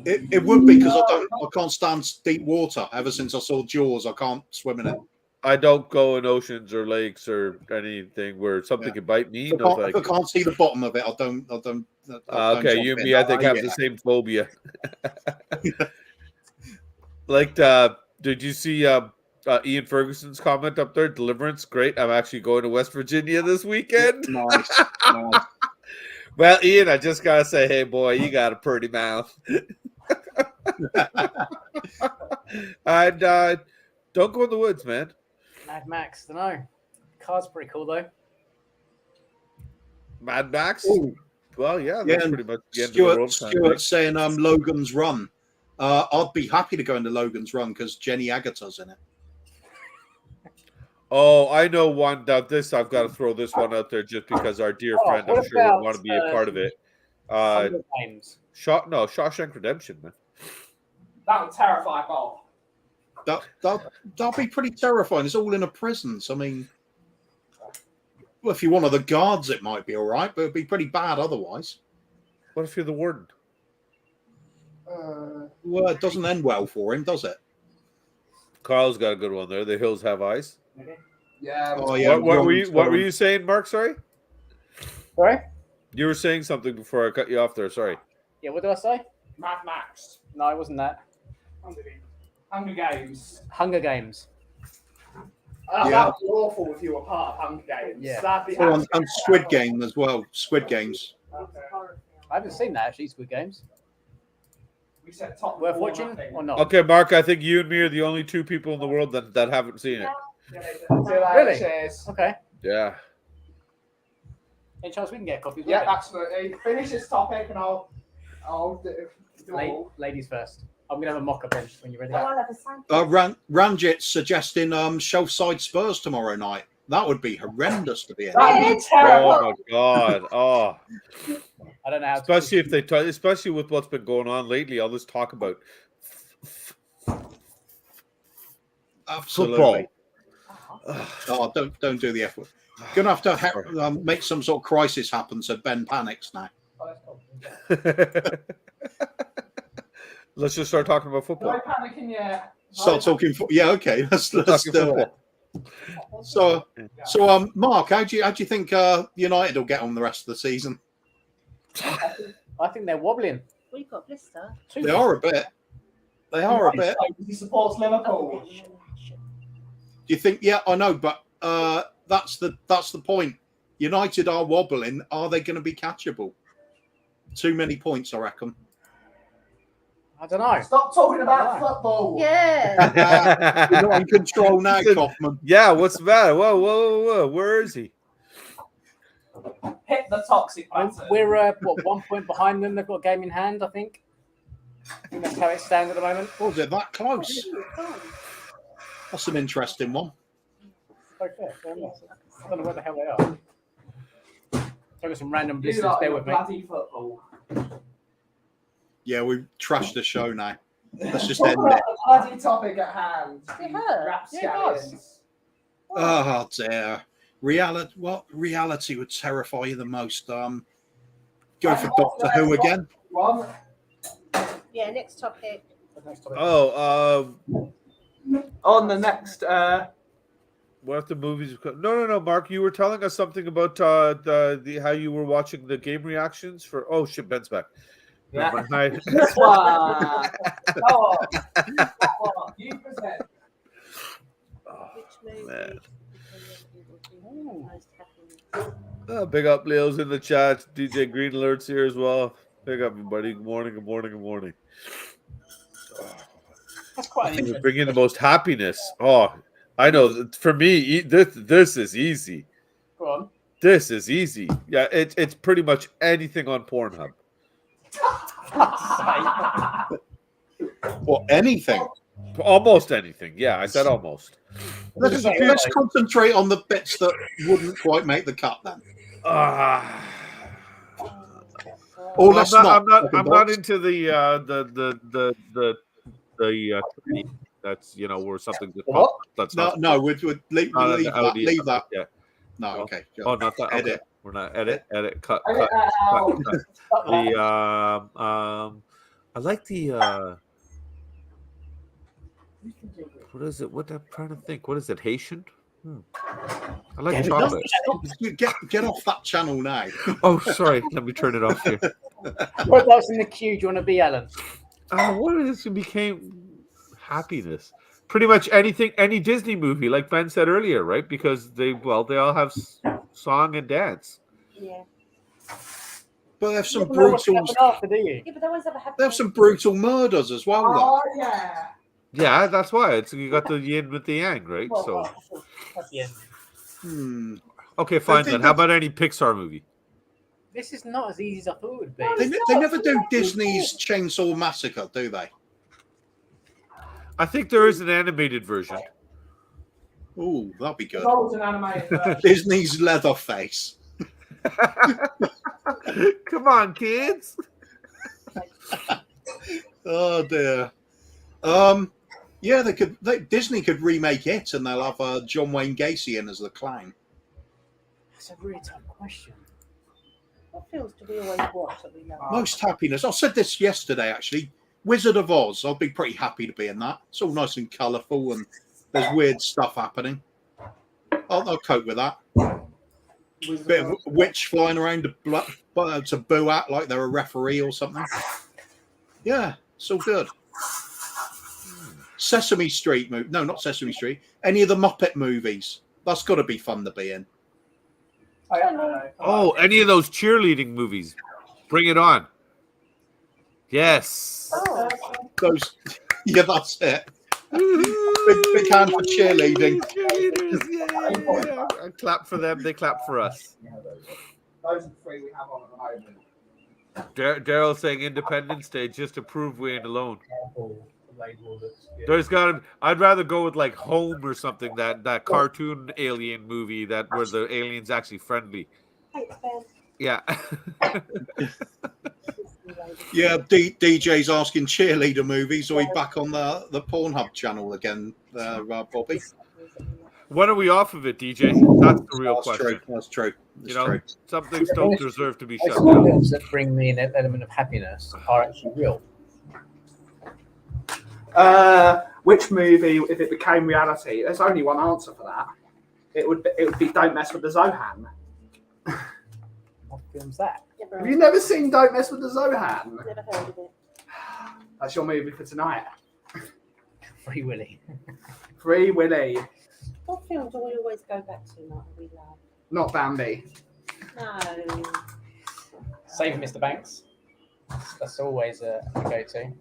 It would be, because I can't stand deep water. Ever since I saw Jaws, I can't swim in it. I don't go in oceans or lakes or anything where something can bite me. If I can't see the bottom of it, I don't. Okay, you and me, I think, have the same phobia. Did you see Ian Ferguson's comment up there? Deliverance, great. I'm actually going to West Virginia this weekend. Nice. Well, Ian, I just gotta say, hey boy, you got a pretty mouth. And don't go in the woods, man. Mad Max, don't know. Car's pretty cool though. Mad Max? Ooh. Well, yeah, that's pretty much the end of the world. Stuart's saying Logan's Run. I'd be happy to go into Logan's Run because Jenny Agutter's in it. Oh, I know one. I've got to throw this one out there just because our dear friend, I'm sure, would want to be a part of it. Shawshank Redemption, man. That would terrify Bob. That'll be pretty terrifying. It's all in a prison. So, I mean, well, if you're one of the guards, it might be all right, but it'd be pretty bad otherwise. What if you're the warden? Well, it doesn't end well for him, does it? Carl's got a good one there. The Hills Have Eyes. Yeah. What were you saying, Mark? Sorry? Sorry? You were saying something before I cut you off there. Sorry. Yeah, what did I say? Mad Max. No, it wasn't that. Hunger Games. Hunger Games. That would be awful if you were part of Hunger Games. Yeah. And Squid Game as well. Squid Games. Okay. I haven't seen that actually, Squid Games. We said top worth watching or not? Okay, Mark, I think you and me are the only two people in the world that haven't seen it. Really? Cheers. Okay. Yeah. Any chance we can get coffee? Yeah, absolutely. Finish this topic and I'll do ladies first. I'm gonna have a mocha bench when you're ready. Ranjit's suggesting Shelfside Spurs tomorrow night. That would be horrendous to be in. That'd be terrible. Oh my god! Oh, I don't know how. Especially if they try, especially with what's been going on lately. All this talk about Absolutely. football. Oh, don't do the F word. Gonna have to make some sort of crisis happen so Ben panics now. Let's just start talking about football. No panicking yet. Start talking. Yeah, okay. Let's do it. So, Mark, how do you think United will get on the rest of the season? I think they're wobbling. Well, you've got blister. They are a bit. They are a bit. He supports Liverpool. Oh, Do you think? Yeah, I know, but that's the point. United are wobbling. Are they going to be catchable? Too many points, I reckon. I don't know. Stop talking about football. yeah. You're not in control now, Kaufman. Yeah, what's the matter? Whoa! Where is he? Hit the toxic button. We're 1 point behind them. They've got a game in hand, I think. I think that's how it stands at the moment. Oh, they're that close. That's an interesting one. Okay, fair enough. I don't know where the hell they are. I've got some random blisters. Bear with me. Bloody football. Yeah, we've trashed the show now. Let's just end Talk about it. the bloody topic at hand. It hurt. Rapscallions. Oh dear. Reality would terrify you the most? Go for Doctor Who again. One. Yeah, next topic. Oh, On the next. what if the movies? No, Mark, you were telling us something about the how you were watching the game reactions for. Oh shit, Ben's back. Yeah. Hi. This one. Go on. You present. Which movie? man. Most happy? Big up Leo's in the chat. DJ Green Alert's here as well. Big up everybody. Good morning. That's quite an We're interesting. bringing the most happiness. Oh, I know. For me, this is easy. Go on. This is easy. Yeah, it's pretty much anything on Pornhub. Or anything. Almost anything. Yeah, I said almost. Let's concentrate on the bits that wouldn't quite make the cut then. Or let's I'm not into the that's where something that's no, we'd leave that. Yeah. No, okay. Oh, not that. Edit. Okay. We're not edit, cut. I like the what is it? What I'm trying to think. What is it? Haitian? I like chocolate. Get off that channel now. Oh, sorry. Let me turn it off here. What else in the queue do you want to be, Alan? What is this became happiness? Pretty much anything, any Disney movie, like Ben said earlier, right? Because they all have song and dance. Yeah. But they have some You never know what's brutal. gonna happen after, do you? Yeah, but they always have a happy. They have some brutal murders as well. Oh, yeah. Yeah, that's why you got the yin with the yang, right? Well, So that's the end. okay, fine then. How about any Pixar movie? This is not as easy as I thought it would be. They never do Disney's Chainsaw Massacre, do they? I think there is an animated version. Oh, that'd be good. There's always an animated version. Disney's Leatherface. Come on, kids. Oh dear. Yeah, Disney could remake it, and they'll have John Wayne Gacy in as the clown. That's a really tough question. What films do we always watch that we love? Most happiness. I said this yesterday, actually. Wizard of Oz. I'll be pretty happy to be in that. It's all nice and colourful, and there's weird stuff happening. I'll cope with that. Bit of witch flying around to boo at like they're a referee or something. Yeah, it's all good. Sesame Street movie. No, not Sesame Street. Any of the Muppet movies. That's got to be fun to be in. Oh, any of those cheerleading movies. Bring it on. Yes. Oh. Those. Yeah, that's it. Big hand for cheerleading. Yeah. I clap for them. They clap for us. Those are the three we have on at the moment. Daryl saying Independence Day just to prove we ain't alone. There's got. I'd rather go with like Home or something, that cartoon alien movie where the alien's actually friendly. Yeah. Yeah, DJ's asking cheerleader movies, or he back on the Pornhub channel again, Bobby? When are we off of it, DJ? That's the real question. That's true. Some things don't deserve to be shut Some down. films that bring me an element of happiness are actually real. Which movie, if it became reality? There's only one answer for that. It would be Don't Mess with the Zohan. What film's that? Have you never seen Don't Mess with the Zohan? Never heard of it. That's your movie for tonight. Free Willy. Free Willy. What film do we always go back to, like we love? Not Bambi. No. Saving Mr. Banks. That's always a go-to.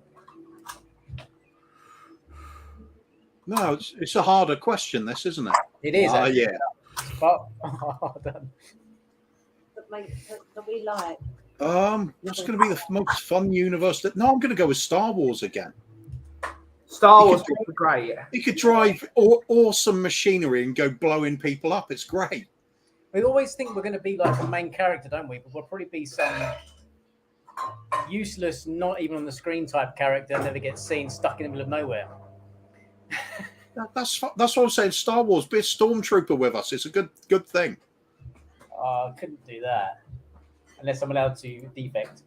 No, it's a harder question, this, isn't it? It is. Yeah. But, that we like. What's going to be the most fun universe? No, I'm going to go with Star Wars again. Star Wars would be great. You could drive awesome machinery and go blowing people up. It's great. We always think we're going to be like the main character, don't we? But we'll probably be some useless, not even on the screen type character, never gets seen, stuck in the middle of nowhere. That's what I'm saying. Star Wars, be a stormtrooper with us. It's a good thing. I couldn't do that unless I'm allowed to defect.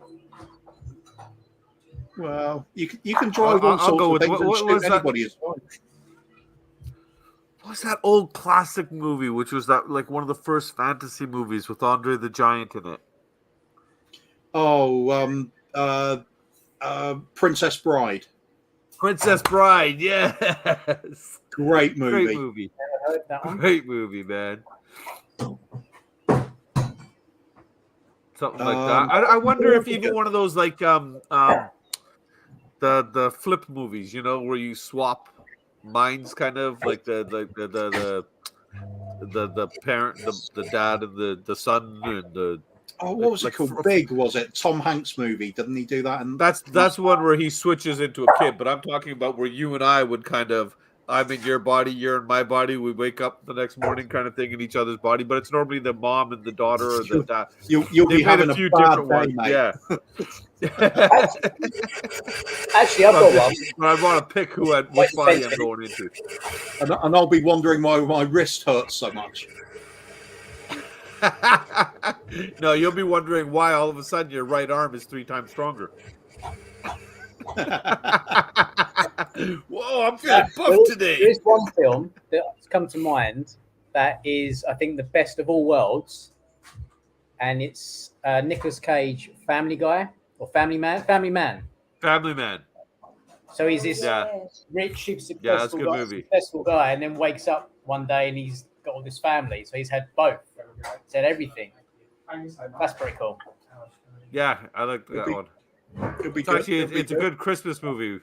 Well, you can drive all sorts of things and shoot anybody as well. What's that old classic movie, which was that like one of the first fantasy movies with Andre the Giant in it? Oh, Princess Bride. Princess Bride, yes. Great movie. Great movie. Never heard that one. Great movie, man. Something like that. I wonder if even one of those like the flip movies, where you swap minds, kind of like the parent, the dad, and the son, and the. Oh, what was it called? Big, was it? Tom Hanks movie. Didn't he do that? And that's one where he switches into a kid. But I'm talking about where you and I would kind of, I'm in your body, you're in my body. We wake up the next morning, kind of thing, in each other's body. But it's normally the mom and the daughter or the dad. You'll be having a few different ones. Yeah. Actually, I've got one. But I want to pick which body I'm going into. And I'll be wondering why my wrist hurts so much. No, you'll be wondering why all of a sudden your right arm is 3 times stronger. Whoa, I'm feeling buff today. There is one film that's come to mind that is, I think, the best of all worlds, and it's Nicolas Cage, Family Guy or Family Man. Family Man. So he's this rich, super successful guy, and then wakes up one day and he's got all this family. So he's had both. He's had everything. That's pretty cool. Yeah, I like that one. It's a good Christmas movie.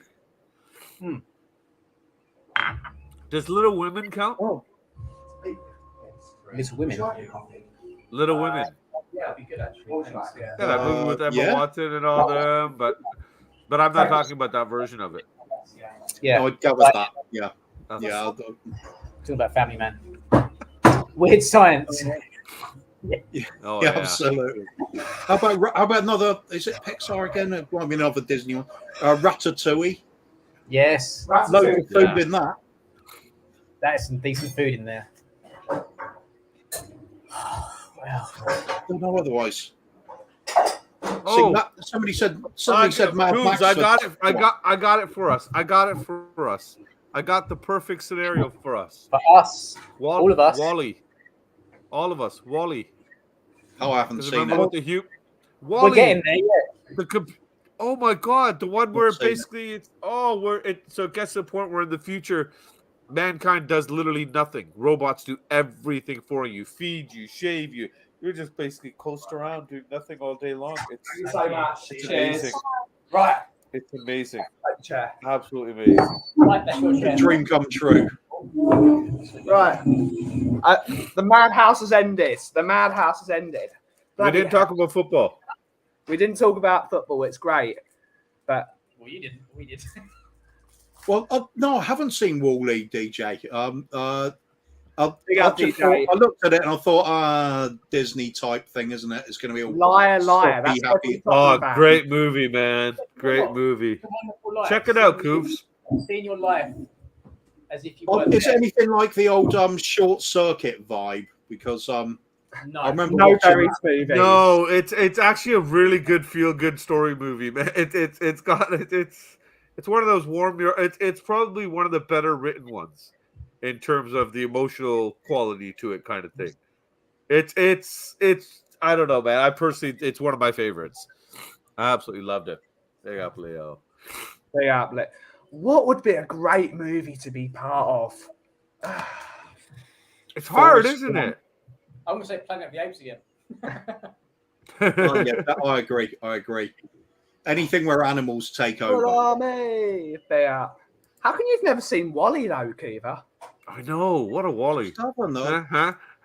Does Little Women count? Oh. Little Women. Little Women. Yeah, it'd be good actually. Yeah, that movie with Emma Watson and all them, but I'm not talking about that version of it. Yeah, I'd go with that. Yeah, yeah. Talking about Family Man. Weird science. Oh, yeah, absolutely. How about another? Is it Pixar again? It might be another Disney one. Ratatouille. Yes. Loads of food in that. That is some decent food in there. Well, I don't know otherwise. Oh, somebody said Mad Max. I got it for us. I got the perfect scenario for us. For us. All of us. Wally. All of us. Wally. Oh, I haven't seen it. Wally. We're getting there, yeah. Oh my God, the one where basically so it gets to the point where in the future mankind does literally nothing. Robots do everything for you. Feed you, shave you. You're just basically coast around doing nothing all day long. Thank you so much. It's amazing. Right. It's amazing. Chair. Absolutely amazing. Right, that's your chair. Dream come true. Right. The madhouse has ended. We didn't talk about football. We didn't talk about football. It's great. But Well, you didn't. We did. Well, no, I haven't seen Wall-E, DJ. I looked at it and I thought, Disney type thing, isn't it? It's going to be all liar. That's happy. Great movie, man. Great movie. Check it out, Koovs. Seeing your life as if you Is it anything like the old Short Circuit vibe? Because I remember watching movies. No, it's actually a really good feel-good story movie, man. It's one of those warm. It's probably one of the better written ones in terms of the emotional quality to it, kind of thing. It's I don't know, man. I personally, it's one of my favorites. I absolutely loved it. Big up, Leo. Big up, Leo. What would be a great movie to be part of? It's hard, isn't it? I'm going to say Planet of the Apes again. I agree. Anything where animals take over. How come you've never seen WALL-E though, Kiva? I know. What a WALL-E. Stubborn, though.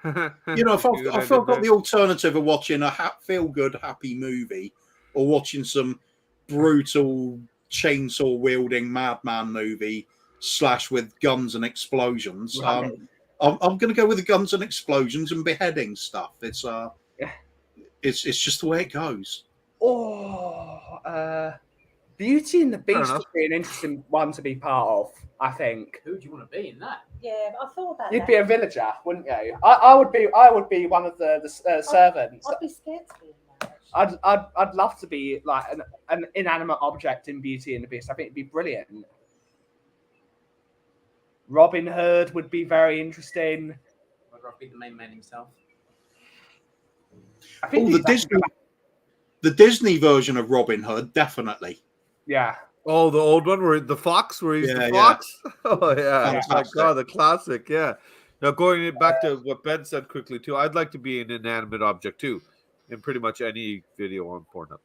If I've got the alternative of watching a feel-good, happy movie or watching some brutal chainsaw wielding madman movie / with guns and explosions, I'm going to go with the guns and explosions and beheading stuff. It's just the way it goes. Beauty and the Beast would be an interesting one to be part of, I think. Who do you want to be in that? Yeah, I thought about You'd be a villager, wouldn't you? I would be one of the servants. I'd be scared to be in that. I'd love to be like an inanimate object in Beauty and the Beast. I think it'd be brilliant. Robin Hood would be very interesting. I'd rather be the main man himself. I think the Disney version of Robin Hood, definitely. Yeah. Oh, the old one where the fox, where he's the fox. Oh yeah, my God, the classic. Yeah. Now going back to what Ben said quickly too, I'd like to be an inanimate object too, in pretty much any video on Pornhub.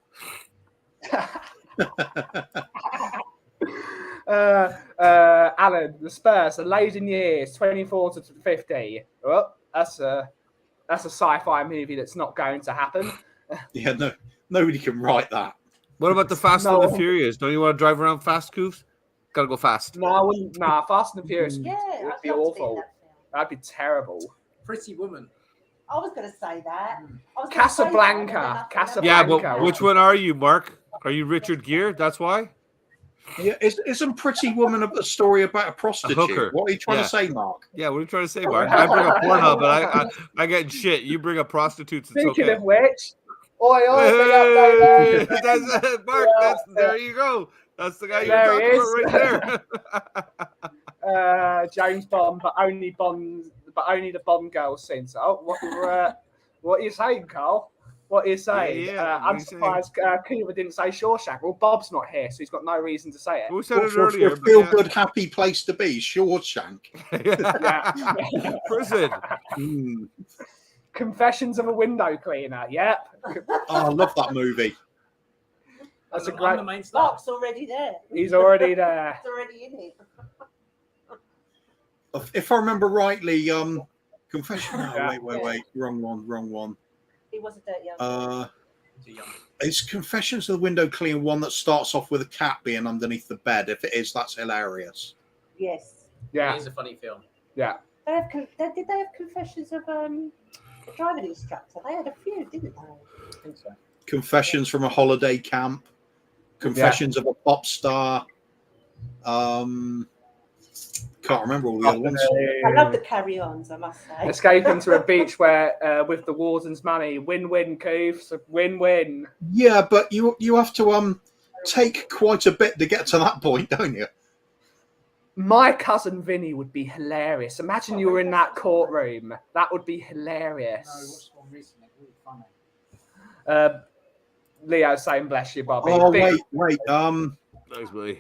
Alan, the Spurs, the Laden Years, 24 to 50. Oh, that's a sci-fi movie that's not going to happen. Yeah, no, nobody can write that. What about the Fast and the Furious? Don't you want to drive around fast, Koovs? Gotta go fast. No, Fast and the Furious would be awful. That'd be terrible. Pretty Woman. I was going to say that. Casablanca. Yeah, but which one are you, Mark? Are you Richard Gere? That's why? Yeah, isn't Pretty Woman a story about a prostitute? hooker. What are you trying to say, Mark? Yeah, what are you trying to say, Mark? I bring up Pornhub, but I get shit. You bring up prostitutes. It's Speaking okay. of which, Mark, there you go. That's the guy you're talking about right there. James Bond, but only the Bond girls sing. So, what are you saying, Carl? What are you saying? I'm surprised Kiva didn't say Shawshank. Well, Bob's not here, so he's got no reason to say it. We said it earlier. A feel-good, happy place to be, Shawshank. Prison. Confessions of a Window Cleaner. Yep. I love that movie. That's a great. Mark's already there. He's already there. He's already in it. If I remember rightly, Confession. No, wait. Wrong one. He was a dirty young. It's Confessions of the Window Cleaner one that starts off with a cat being underneath the bed. If it is, that's hilarious. Yes. Yeah. It is a funny film. Yeah. Did they have Confessions of a driving instructor? They had a few, didn't they? I think so. Confessions from a Holiday Camp. Confessions of a Pop Star. Can't remember all the other ones. I love the carry-ons, I must say. Escaping to a beach where, with the warden's money, win-win, Koovs, win-win. Yeah, but you have to take quite a bit to get to that point, don't you? My cousin Vinny would be hilarious. Imagine you were in that courtroom. That would be hilarious. No, we watched one recently. Really funny. Leo's saying, "Bless you, Bobby." Oh wait. Nice, buddy.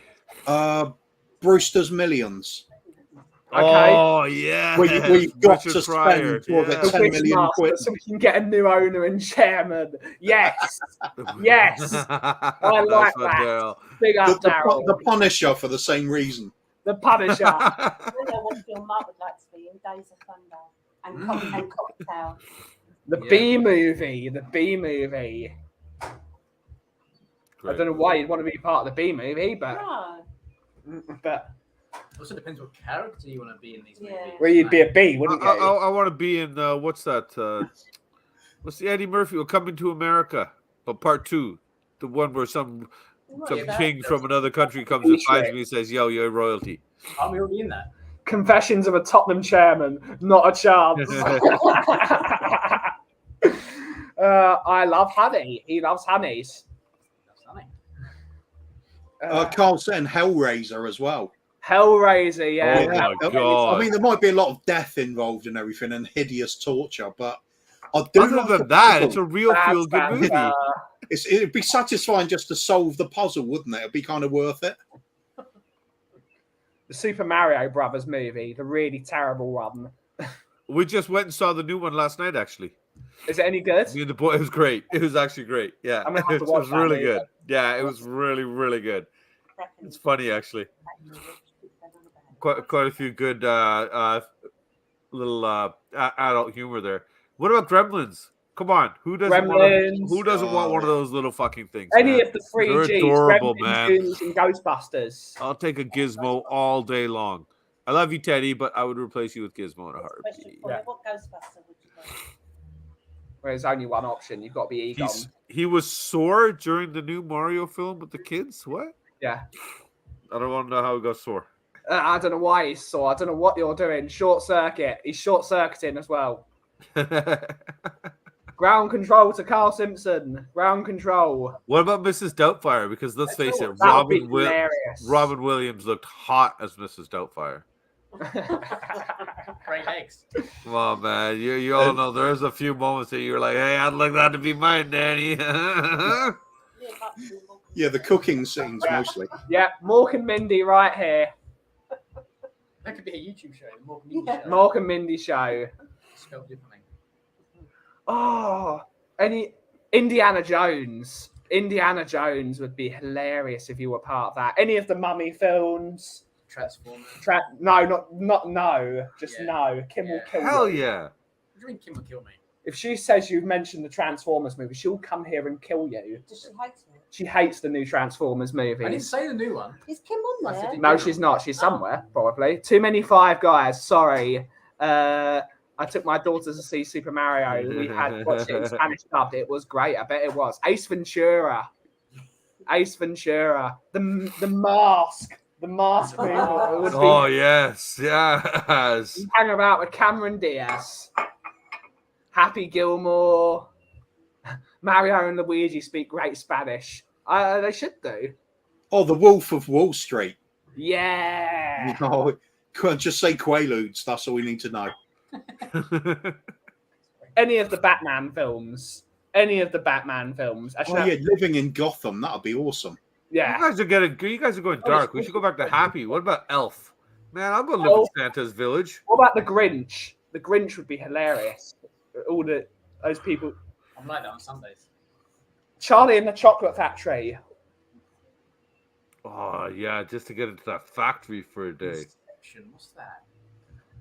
Brewster's Millions. Okay. Oh yeah. We've got Richard to Pryor, spend the 10 million quid, so we can get a new owner and chairman. Yes, yes. I like that. Big up, Daryl. The Punisher for the same reason. The Punisher. I don't know what film Mark would like to be in. Days of Thunder and Cocktail. The B movie. The B movie. Great. I don't know why you'd want to be part of the B movie, but Also depends what character you want to be in these movies. Well, you'd be a bee, wouldn't you? I want to be in what's that? What's the Eddie Murphy? Coming to America, but part 2, the one where some king from another country comes and finds me and says, "Yo, you're royalty." Aren't we already in that? Confessions of a Tottenham chairman. Not a chance. I love honey. He loves honeys. Carl said Hellraiser as well. Hellraiser, yeah. Oh my God. I mean, there might be a lot of death involved and everything and hideous torture, but I do. Other than that, it's a real feel-good movie. It'd be satisfying just to solve the puzzle, wouldn't it? It'd be kind of worth it. The Super Mario Brothers movie, the really terrible one. We just went and saw the new one last night, actually. Is it any good? Me and the boy, it was great. It was actually great. Yeah, I'm gonna have to it watch was that really movie. good. Yeah, it was really, really good. It's funny, actually. Quite a few good little adult humor there. What about Gremlins? Come on, who doesn't want one of those little fucking things? Any of the 3 They're Gs, adorable, Gremlins, man. Goonies, and Ghostbusters. I'll take a Gizmo all day long. I love you, Teddy, but I would replace you with Gizmo in a heartbeat. Yeah. What Ghostbuster would you go? Well, there's only one option. You've got to be Egon. He was sore during the new Mario film with the kids. What? Yeah. I don't want to know how he got sore. I don't know why he's sore. I don't know what you're doing. Short circuit. He's short circuiting as well. Ground control to Carl Simpson. Ground control. What about Mrs. Doubtfire? Because let's face it, Robin Williams looked hot as Mrs. Doubtfire. Great eggs. Come on, man. You all know there's a few moments that you're like, hey, I'd like that to be mine, Danny. Yeah, the cooking scenes mostly. Yeah, Mork and Mindy right here. That could be a YouTube show. The Mork and Mindy show. Mork and Mindy show. Spelled differently. Oh, any Indiana Jones. Indiana Jones would be hilarious if you were part of that. Any of the Mummy films. Transformers. No. Just no. Kim will kill Hell you. yeah. What do you mean Kim will kill me? If she says you mentioned the Transformers movie, she'll come here and kill you. Does she hate it? She hates the new Transformers movie. I didn't say the new one. Is Kim on there? No, she's not. She's somewhere, probably. Too many Five Guys. Sorry. I took my daughter to see Super Mario. We had watched it in Spanish dubbed. It was great. I bet it was. Ace Ventura. The Mask. The Mask movie. Oh, yes. Yes. Hang about with Cameron Diaz. Happy Gilmore. Mario and Luigi speak great Spanish. They should do. Oh, The Wolf of Wall Street. Yeah. No, just say Quaaludes. That's all we need to know. Any of the Batman films. Actually, Living in Gotham. That'd be awesome. Yeah. You guys are going dark. We should go back to Happy. What about Elf? Man, I'll go live in Santa's village. What about the Grinch? The Grinch would be hilarious. All those people. I'm like that on Sundays. Charlie and the Chocolate Factory. Oh, yeah, just to get into that factory for a day. Inception, what's that?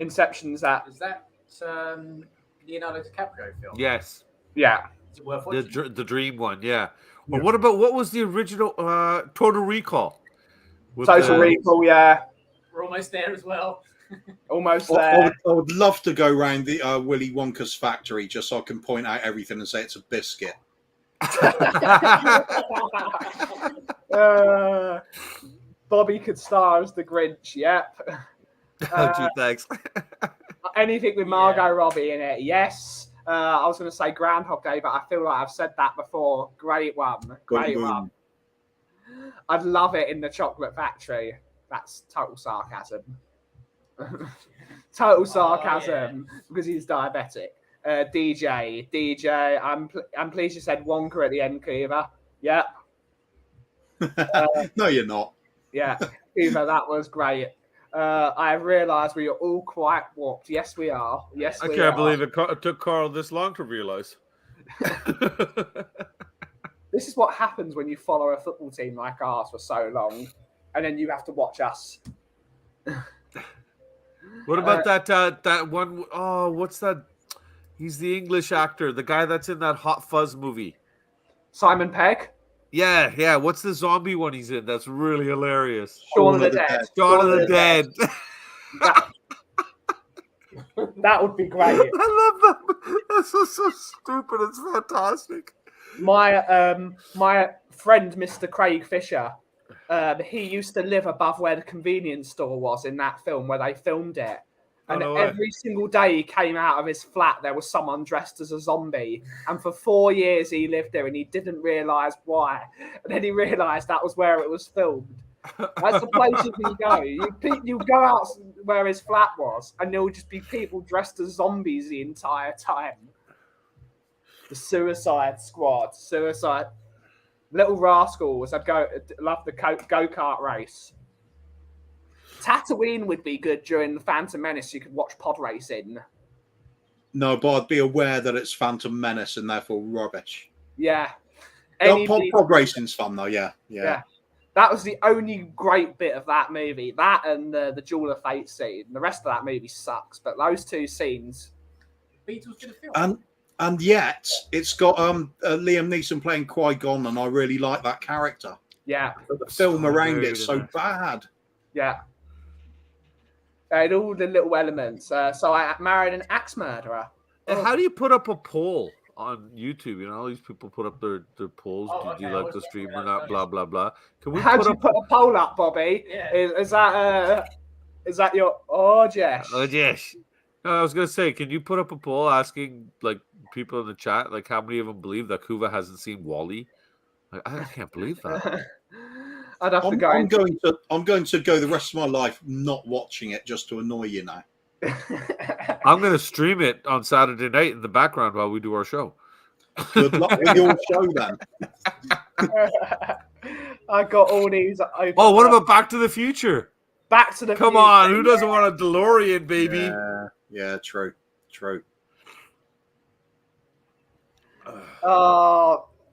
Inception's that. Is that Leonardo DiCaprio film? Yes. Yeah. Is it worth watching? The dream one, yeah. Well, what was the original Total Recall? Total Recall, yeah. We're almost there as well. Almost there. I would love to go around the Willy Wonka's factory just so I can point out everything and say it's a biscuit. Bobby could star as the Grinch, yep. Gee, thanks. Anything with Margot Robbie in it, yes. I was going to say Groundhog Day, but I feel like I've said that before. Great one. I'd love it in the Chocolate Factory. That's total sarcasm. Because he's diabetic. DJ. I'm pleased you said Wonka at the end, Kiva. Yep. No, you're not. Yeah, Kiva, that was great. I realised we are all quite warped. Yes, we are. Yes, we are. I can't believe it took Carl this long to realise. This is what happens when you follow a football team like ours for so long, and then you have to watch us. What about that one? Oh, what's that? He's the English actor, the guy that's in that Hot Fuzz movie. Simon Pegg? Yeah. What's the zombie one he's in? That's really hilarious. Shaun of the Dead. Shaun of the Dead. That would be great. I love that. That's so stupid. It's fantastic. My friend, Mr. Craig Fisher, he used to live above where the convenience store was in that film where they filmed it. And every single day he came out of his flat, there was someone dressed as a zombie. And for 4 years he lived there and he didn't realise why. And then he realised that was where it was filmed. That's the places you go. You go out where his flat was and there'll just be people dressed as zombies the entire time. The Suicide Squad. Little Rascals. I'd love the go-kart race. Tatooine would be good during the Phantom Menace. You could watch pod racing. No, but I'd be aware that it's Phantom Menace and therefore rubbish. Yeah. Pod racing's fun though. Yeah. That was the only great bit of that movie. That and the Duel of Fate scene. The rest of that movie sucks, but those two scenes. Beatles did a film. And yet it's got Liam Neeson playing Qui-Gon, and I really like that character. Yeah. But the film around it's so bad. Yeah. And all the little elements. So I married an axe murderer. And how do you put up a poll on YouTube? You know, all these people put up their polls. Did you like the stream or not? Blah blah blah. Can we put a poll up, Bobby? Yeah. Is that your Jess? Oh Jess. No, I was gonna say, can you put up a poll asking like people in the chat, like how many of them believe that Kuva hasn't seen Wall-E? Like, I can't believe that. I'd have to go. I'm going to go the rest of my life not watching it just to annoy you now. I'm going to stream it on Saturday night in the background while we do our show. Good luck with your show then. I got all these open. Oh, what about Back to the Future? Back to the Come Future. on, who doesn't want a DeLorean, baby? Yeah, true.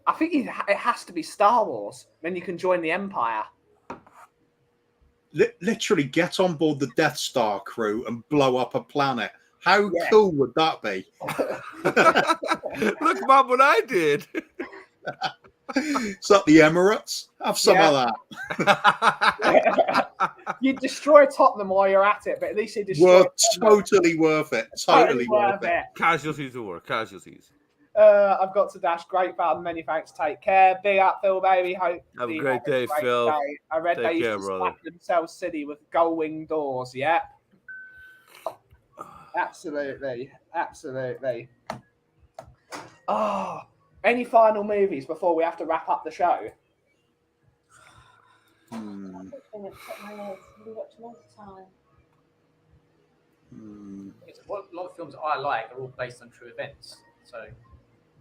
I think it has to be Star Wars. Then you can join the Empire. Literally get on board the Death Star crew and blow up a planet. How cool would that be? Look, Mom, what I did. Is that the Emirates? Have some of that. You destroy Tottenham while you're at it, but at least you destroy totally worth it. Totally worth it. Casualties of war. Casualties. I've got to dash. Great fun. Many thanks. Take care. Big up, Phil, baby. Hope have a great day, Phil. Day. I read they used to slap themselves silly with gull wing doors. Yep. Absolutely. Oh, any final movies before we have to wrap up the show? We watch them all the time. A lot of films I like are all based on true events. So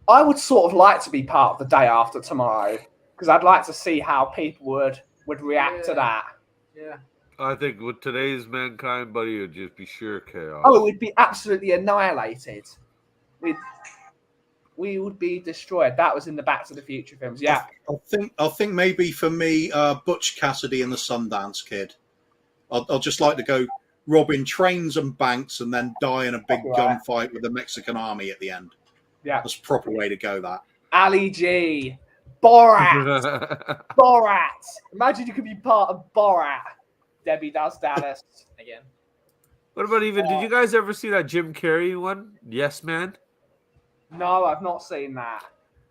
I would sort of like to be part of the Day After Tomorrow because I'd like to see how people would react to that. Yeah. I think with today's mankind, buddy, it would just be sheer chaos. Oh, it would be absolutely annihilated. We would be destroyed. That was in the Back to the Future films. Yeah. I think maybe for me, Butch Cassidy and the Sundance Kid. I'll just like to go robbing trains and banks and then die in a big gunfight with the Mexican army at the end. Yeah. That's a proper way to go, that. Ali G. Borat. Borat. Imagine you could be part of Borat. Debbie Does Dallas. Again. What about did you guys ever see that Jim Carrey one? Yes, Man? No, I've not seen that.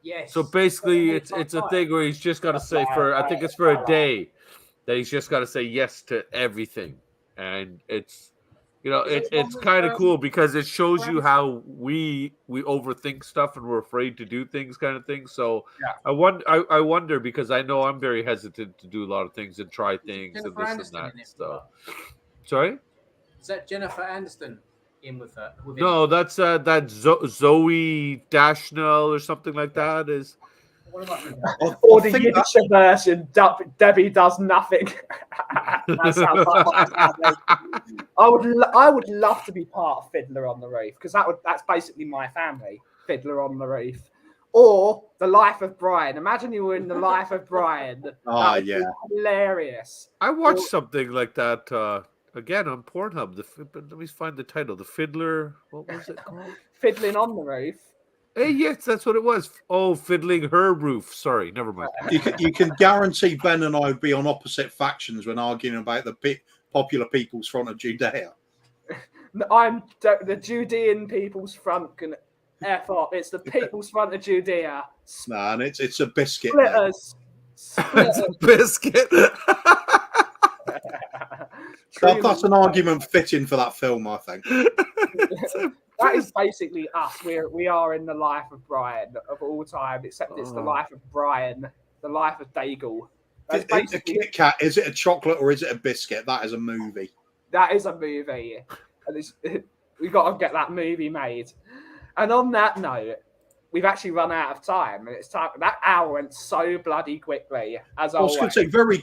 Yes. So basically, it's a thing where he's just got to say I think it's for a day, that he's just got to say yes to everything. And it's, it's kind of cool because it shows you how we overthink stuff and we're afraid to do things, kind of thing. So I wonder because I know I'm very hesitant to do a lot of things and try things and this and that. So, sorry, is that Jennifer Aniston in with her? No, that's that Zoe Dashnell or something like that is. Or the Yiddish version, Debbie Does Nothing. That sounds like my family. I would love to be part of Fiddler on the Roof because that's basically my family. Fiddler on the Roof, or The Life of Brian. Imagine you were in The Life of Brian. Oh yeah, hilarious. I watched something like that again on Pornhub. Let me find the title. The Fiddler. What was it called? Fiddling on the Roof. Hey, yes, that's what it was. Oh, fiddling her roof. Sorry, never mind. You can guarantee Ben and I would be on opposite factions when arguing about the popular People's Front of Judea. I'm the Judean People's Front. Can F off. It's the People's Front of Judea. Nah, and it's a biscuit. Splitters. It's a biscuit. That's an argument fitting for that film, I think. That is basically us. We are in the life of Brian of all time, except it's the life of Brian, the life of Daigle. A Kit Kat, is it a chocolate or is it a biscuit? That is a movie. That is a movie. And we've got to get that movie made. And on that note, we've actually run out of time. And it's time. That hour went so bloody quickly. As I was going to say very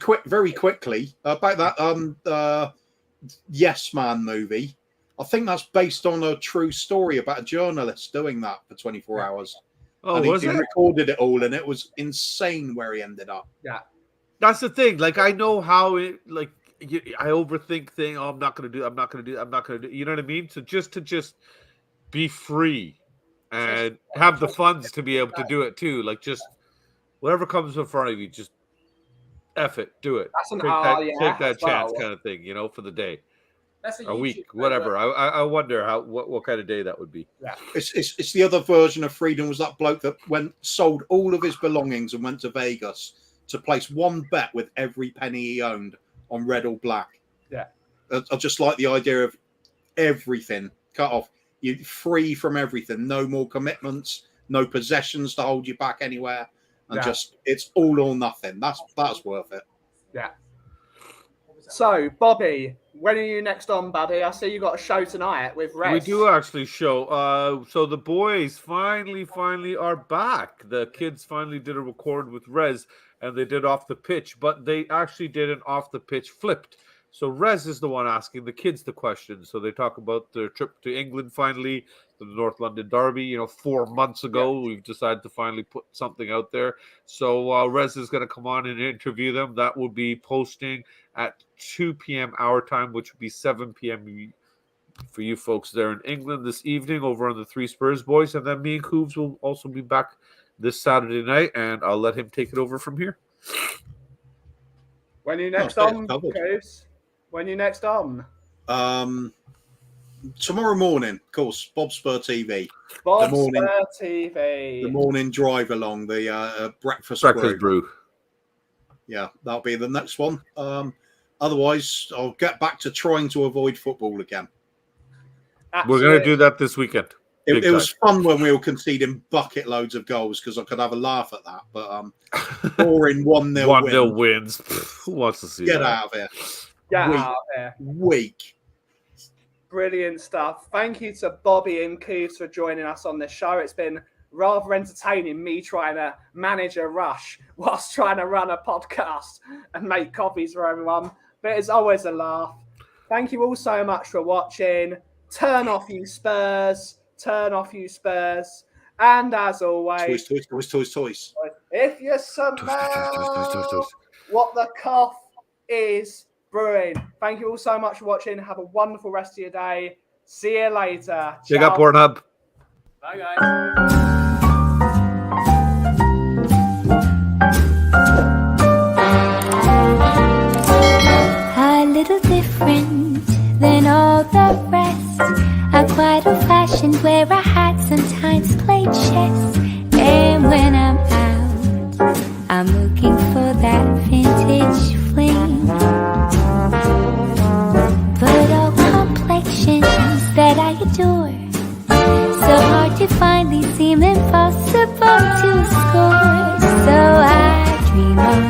quickly about that Yes Man movie. I think that's based on a true story about a journalist doing that for 24 hours. Oh, and was he it? recorded it all, and it was insane where he ended up. Yeah, that's the thing. Like, I know how it. Like, I overthink things. Oh, I'm not gonna do. You know what I mean? So just be free and have the funds to be able to do it too. Like, just whatever comes in front of you, just F it, do it. That's take that chance, kind of thing. For the day. That's a week, whatever. I wonder what kind of day that would be. Yeah, it's the other version of freedom. Was that bloke that sold all of his belongings and went to Vegas to place one bet with every penny he owned on red or black? Yeah, I just like the idea of everything cut off. You're free from everything. No more commitments. No possessions to hold you back anywhere. And just it's all or nothing. That's worth it. Yeah. So, Bobby, when are you next on, buddy? I see you got a show tonight with Rez. We do actually show. So the boys finally are back. The kids finally did a record with Rez, and they did off the pitch, but they actually did an off the pitch flipped. So Rez is the one asking the kids the questions. So they talk about their trip to England finally, the North London Derby. 4 months ago, we've decided to finally put something out there. So Rez is going to come on and interview them. That will be posting at 2 p.m. our time, which will be 7 p.m. for you folks there in England this evening over on the Three Spurs Boys. And then me and Koovs will also be back this Saturday night, and I'll let him take it over from here. When are you next on, Koovs? When are you next on? Tomorrow morning, of course, Bob Spur TV. Bob Spur TV. The morning drive along, the breakfast brew. Yeah, that'll be the next one. Otherwise, I'll get back to trying to avoid football again. We're going to do that this weekekend. It was fun when we were conceding bucket loads of goals because I could have a laugh at that. But boring 1-0 1-0 wins. Who wants to see that? Get out of here. Get out of here. Weak. Brilliant stuff. Thank you to Bobby and Koovs for joining us on this show. It's been rather entertaining, me trying to manage a rush whilst trying to run a podcast and make coffees for everyone. But it's always a laugh. Thank you all so much for watching. Turn off, you Spurs. Turn off, you Spurs. And as always... Toys. If you smell what the Kauff is brewing. Thank you all so much for watching. Have a wonderful rest of your day. See you later. Check out Pornhub. Bye, guys. A little different than all the rest. I'm quite old-fashioned, wear a hat, sometimes play chess. And when I'm out, I'm looking for that vintage fling. But all complexions that I adore, so hard to find, these seem impossible to score. So I dream of